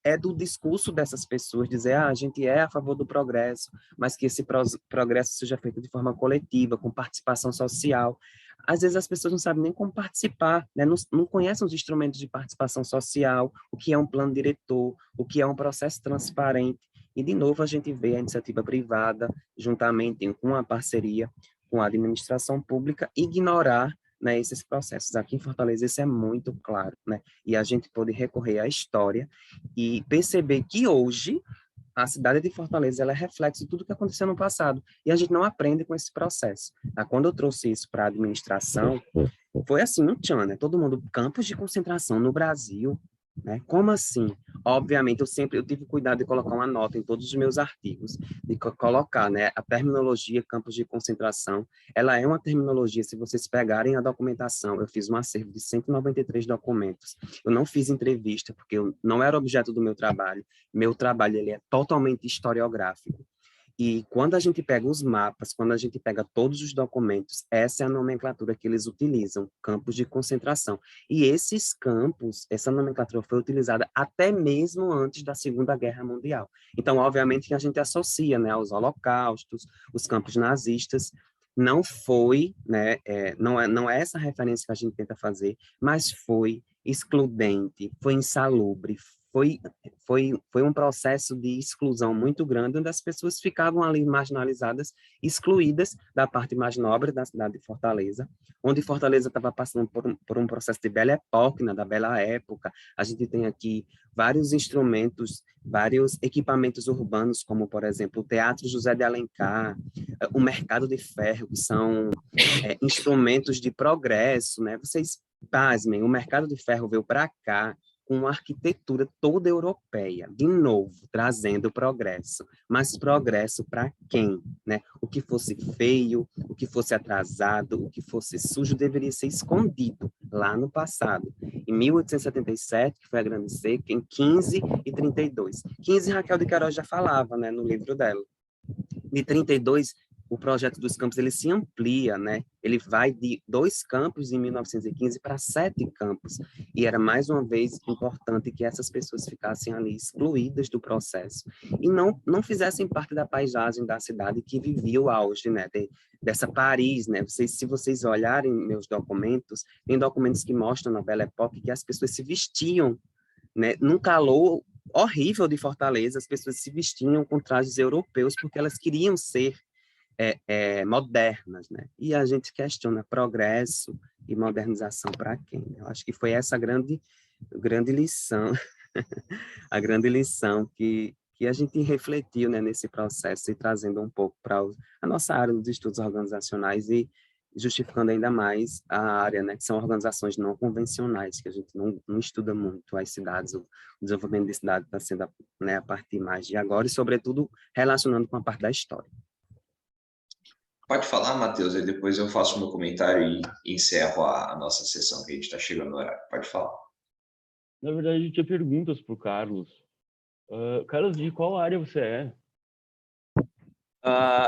é do discurso dessas pessoas dizer, a gente é a favor do progresso, mas que esse progresso seja feito de forma coletiva, com participação social. às vezes as pessoas não sabem nem como participar, né? Não conhecem os instrumentos de participação social, o que é um plano diretor, o que é um processo transparente. E, de novo, a gente vê a iniciativa privada, juntamente com a parceria com a administração pública, ignorar, né, esses processos. Aqui em Fortaleza isso é muito claro, né? E a gente pode recorrer à história e perceber que hoje a cidade de Fortaleza ela é reflexo de tudo que aconteceu no passado, e a gente não aprende com esse processo. Quando eu trouxe isso para a administração, foi assim, um tchan, né? Todo mundo, campos de concentração no Brasil, né? Como assim? Obviamente, eu tive cuidado de colocar uma nota em todos os meus artigos, de colocar, né, a terminologia campos de concentração. Ela é uma terminologia, se vocês pegarem a documentação, eu fiz um acervo de 193 documentos. Eu não fiz entrevista, porque não era objeto do meu trabalho. Meu trabalho ele é totalmente historiográfico. E quando a gente pega os mapas, quando a gente pega todos os documentos, essa é a nomenclatura que eles utilizam, campos de concentração. E esses campos, essa nomenclatura foi utilizada até mesmo antes da Segunda Guerra Mundial. Então, obviamente, que a gente associa, né, aos holocaustos, os campos nazistas. Não foi, né, não é essa referência que a gente tenta fazer, mas foi excludente, foi insalubre, foi um processo de exclusão muito grande, onde as pessoas ficavam ali marginalizadas, excluídas da parte mais nobre da cidade de Fortaleza, onde Fortaleza estava passando por um processo de belle époque, né, da bela época. A gente tem aqui vários instrumentos, vários equipamentos urbanos, como, por exemplo, o Teatro José de Alencar, o Mercado de Ferro, que são instrumentos de progresso, né? Vocês pasmem, o Mercado de Ferro veio para cá, com uma arquitetura toda europeia, de novo, trazendo progresso. Mas progresso para quem? Né? O que fosse feio, o que fosse atrasado, o que fosse sujo, deveria ser escondido lá no passado. Em 1877, que foi a Grande Seca, em 15 e 32. 15, Raquel de Queiroz já falava, né, no livro dela. De 32, o projeto dos campos ele se amplia, né? Ele vai de 2 campos em 1915 para 7 campos. E era, mais uma vez, importante que essas pessoas ficassem ali excluídas do processo e não fizessem parte da paisagem da cidade que vivia o auge, né? Dessa Paris, né? Se vocês olharem meus documentos, tem documentos que mostram na Belle Époque que as pessoas se vestiam, né, num calor horrível de Fortaleza, as pessoas se vestiam com trajes europeus porque elas queriam ser modernas, né? E a gente questiona progresso e modernização para quem? Eu acho que foi essa grande lição, a grande lição que a gente refletiu, né, nesse processo e trazendo um pouco para a nossa área dos estudos organizacionais e justificando ainda mais a área, né, que são organizações não convencionais, que a gente não estuda muito as cidades, o desenvolvimento de cidade está sendo, né, a partir mais de agora e, sobretudo, relacionando com a parte da história. Pode falar, Matheus, e depois eu faço o meu comentário e encerro a nossa sessão, que a gente está chegando no horário. Pode falar. Na verdade, eu tinha perguntas para o Carlos. Carlos, de qual área você é?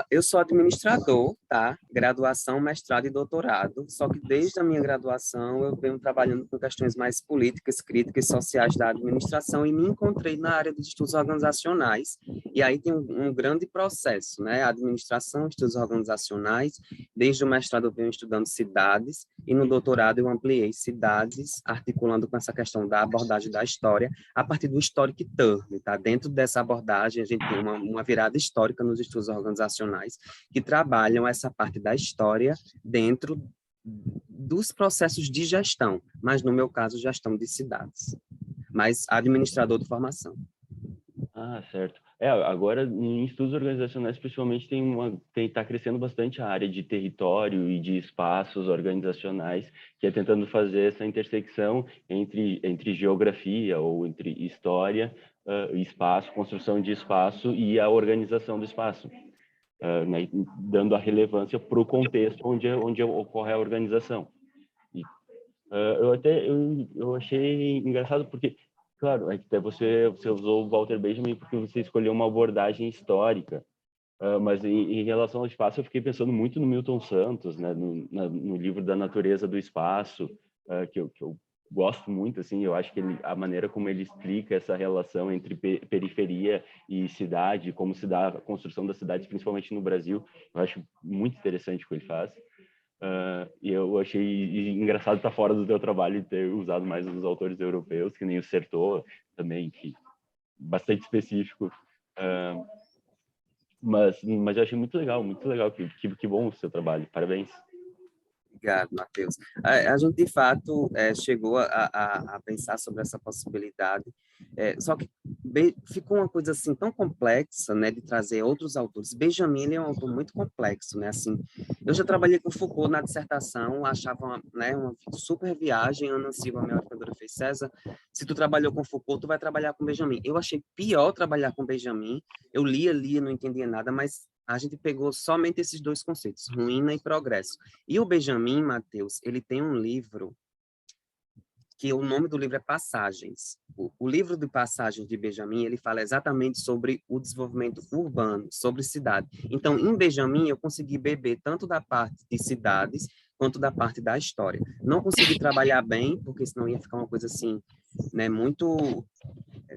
Eu sou administrador, tá? Graduação, mestrado e doutorado, só que desde a minha graduação eu venho trabalhando com questões mais políticas, críticas e sociais da administração e me encontrei na área dos estudos organizacionais. E aí tem um grande processo, né? Administração, estudos organizacionais. Desde o mestrado eu venho estudando cidades e no doutorado eu ampliei cidades, articulando com essa questão da abordagem da história a partir do Historic Turn, tá? Dentro dessa abordagem a gente tem uma virada histórica nos estudos organizacionais que trabalham essa parte da história dentro dos processos de gestão, mas no meu caso, gestão de cidades, mas administrador de formação. Ah, certo. Agora, em estudos organizacionais, principalmente, está crescendo bastante a área de território e de espaços organizacionais, que é tentando fazer essa intersecção entre geografia ou entre história, espaço, construção de espaço e a organização do espaço, né, dando a relevância para o contexto onde ocorre a organização. E, eu achei engraçado porque, claro, até você usou o Walter Benjamin porque você escolheu uma abordagem histórica, mas em relação ao espaço eu fiquei pensando muito no Milton Santos, né, no livro da natureza do espaço, que eu gosto muito, assim, eu acho que a maneira como ele explica essa relação entre periferia e cidade, como se dá a construção das cidades, principalmente no Brasil, eu acho muito interessante o que ele faz. e eu achei engraçado estar fora do teu trabalho e ter usado mais os autores europeus, que nem o Certeau também, que bastante específico. Mas eu achei muito legal, que bom o seu trabalho, parabéns. Obrigado, Matheus. A gente, de fato, chegou a pensar sobre essa possibilidade, só que ficou uma coisa assim tão complexa, né, de trazer outros autores. Benjamin, ele é um autor muito complexo, né, assim, eu já trabalhei com Foucault na dissertação, achava, né, uma super viagem. Ana Silva, minha orientadora, fez: César, se tu trabalhou com Foucault, tu vai trabalhar com Benjamin. Eu achei pior trabalhar com Benjamin, eu lia, não entendia nada, mas a gente pegou somente esses dois conceitos, ruína e progresso. E o Benjamin, Matheus, ele tem um livro que o nome do livro é Passagens. O livro de Passagens de Benjamin, ele fala exatamente sobre o desenvolvimento urbano, sobre cidade. Então, em Benjamin, eu consegui beber tanto da parte de cidades quanto da parte da história. Não consegui trabalhar bem, porque senão ia ficar uma coisa assim, né, muito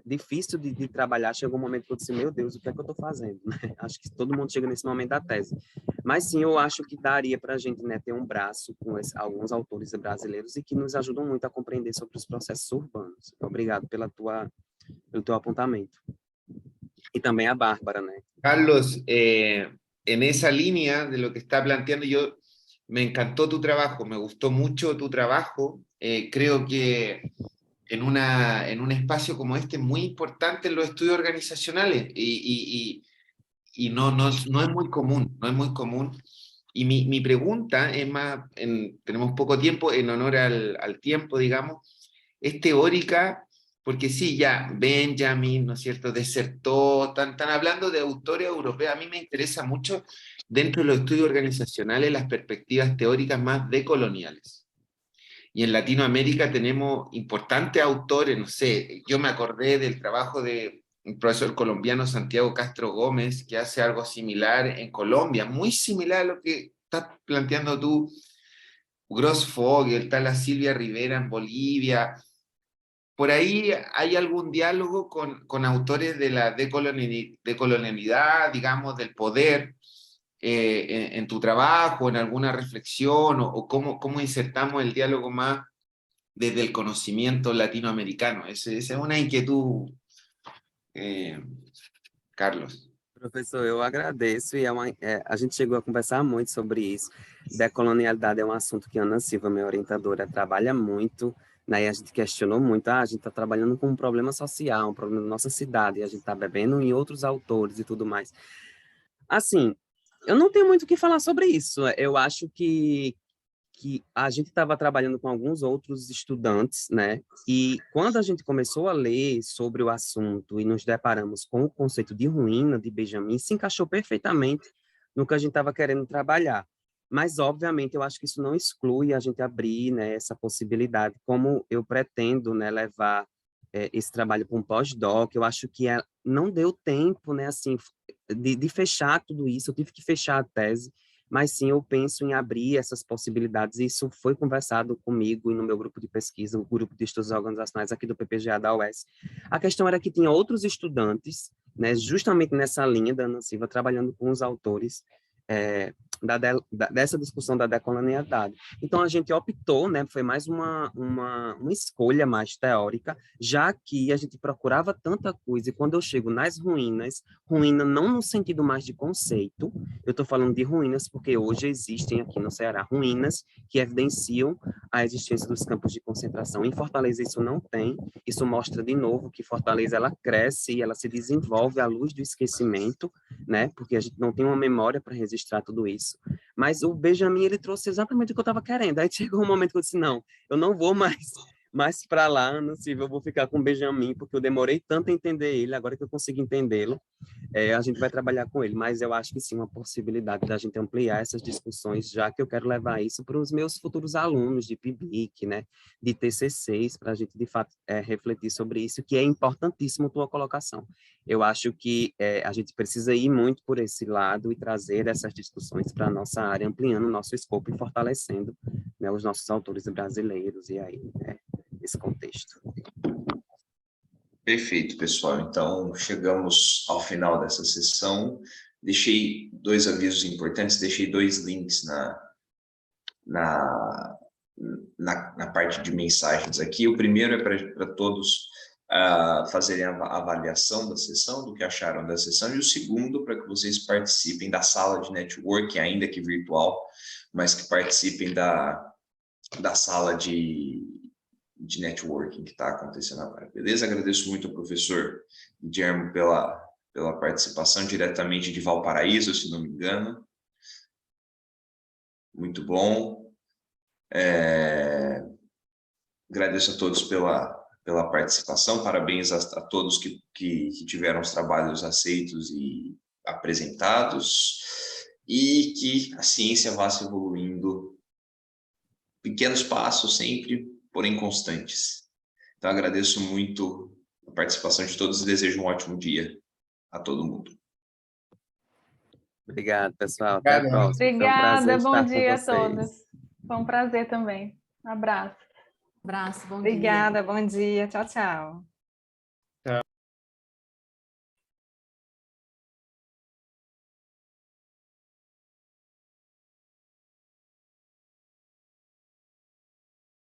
difícil de trabalhar. Chegou um momento que eu disse: meu Deus, o que é que eu estou fazendo? Acho que todo mundo chega nesse momento da tese. Mas sim, eu acho que daria para a gente, né, ter um braço com alguns autores brasileiros e que nos ajudam muito a compreender sobre os processos urbanos. Obrigado pelo teu apontamento. Y también a Bárbara, ¿no? Carlos, en esa línea de lo que está planteando, me encantó tu trabajo, me gustó mucho tu trabajo. Creo que en un espacio como este es muy importante en los estudios organizacionales y no es muy común, no es muy común. Y mi pregunta es más, tenemos poco tiempo, en honor al tiempo, digamos, es teórica, porque sí, ya Benjamin, ¿no es cierto?, Desertó, están hablando de autores europeos. A mí me interesa mucho, dentro de los estudios organizacionales, las perspectivas teóricas más decoloniales. Y en Latinoamérica tenemos importantes autores, no sé, yo me acordé del trabajo de un profesor colombiano, Santiago Castro Gómez, que hace algo similar en Colombia, muy similar a lo que estás planteando tú, Gross Fogel, está la Silvia Rivera en Bolivia. Por ahí hay algún diálogo con autores de la decolonialidad, digamos, del poder, en tu trabajo, en alguna reflexión, o cómo insertamos el diálogo más desde el conocimiento latinoamericano. Esa es una inquietud, Carlos. Professor, eu agradeço, e a gente chegou a conversar muito sobre isso. Decolonialidade é um assunto que a Ana Silva, minha orientadora, trabalha muito, né? E a gente questionou muito: a gente está trabalhando com um problema social, um problema da nossa cidade, e a gente está bebendo em outros autores e tudo mais. Assim, eu não tenho muito o que falar sobre isso. Eu acho que a gente estava trabalhando com alguns outros estudantes, né? E quando a gente começou a ler sobre o assunto e nos deparamos com o conceito de ruína de Benjamin, se encaixou perfeitamente no que a gente estava querendo trabalhar. Mas, obviamente, eu acho que isso não exclui a gente abrir, né, essa possibilidade, como eu pretendo, né, levar esse trabalho para um pós-doc. Eu acho que não deu tempo, né, assim, de fechar tudo isso. Eu tive que fechar a tese, mas sim, eu penso em abrir essas possibilidades. Isso foi conversado comigo e no meu grupo de pesquisa, o grupo de estudos organizacionais aqui do PPGA da UES. A questão era que tinha outros estudantes, né, justamente nessa linha da Ana Silva, trabalhando com os autores dessa discussão da decolonialidade. Então, a gente optou, né, foi mais uma escolha mais teórica, já que a gente procurava tanta coisa, e quando eu chego nas ruínas, ruína não no sentido mais de conceito, eu estou falando de ruínas porque hoje existem aqui no Ceará ruínas que evidenciam a existência dos campos de concentração. Em Fortaleza isso não tem, isso mostra de novo que Fortaleza ela cresce e ela se desenvolve à luz do esquecimento, né, porque a gente não tem uma memória para registrar tudo isso. Mas o Benjamin, ele trouxe exatamente o que eu estava querendo. Aí chegou um momento que eu disse: não, eu não vou mais para lá, não sei, eu vou ficar com o Benjamin, porque eu demorei tanto a entender ele, agora que eu consigo entendê-lo, a gente vai trabalhar com ele. Mas eu acho que sim, uma possibilidade da gente ampliar essas discussões, já que eu quero levar isso para os meus futuros alunos de PIBIC, né, de TCCs, para a gente, de fato, refletir sobre isso, que é importantíssimo tua colocação. Eu acho que a gente precisa ir muito por esse lado e trazer essas discussões para a nossa área, ampliando o nosso escopo e fortalecendo, né, os nossos autores brasileiros, e aí, esse contexto. Perfeito, pessoal. Então, chegamos ao final dessa sessão. Deixei 2 avisos importantes, deixei 2 links na parte de mensagens aqui. O primeiro é para todos fazerem a avaliação da sessão, do que acharam da sessão, e o segundo para que vocês participem da sala de networking, ainda que virtual, mas que participem da sala de networking que está acontecendo agora. Beleza? Agradeço muito ao professor Guilherme pela participação, diretamente de Valparaíso, se não me engano. Muito bom. Agradeço a todos pela participação, parabéns a todos que tiveram os trabalhos aceitos e apresentados, e que a ciência vá se evoluindo, pequenos passos sempre, porém constantes. Então, agradeço muito a participação de todos e desejo um ótimo dia a todo mundo. Obrigado, pessoal. Até a próxima. Obrigada, bom dia a todos. Foi um prazer também. Um abraço. Abraço, bom dia. Obrigada, bom dia. Tchau, tchau.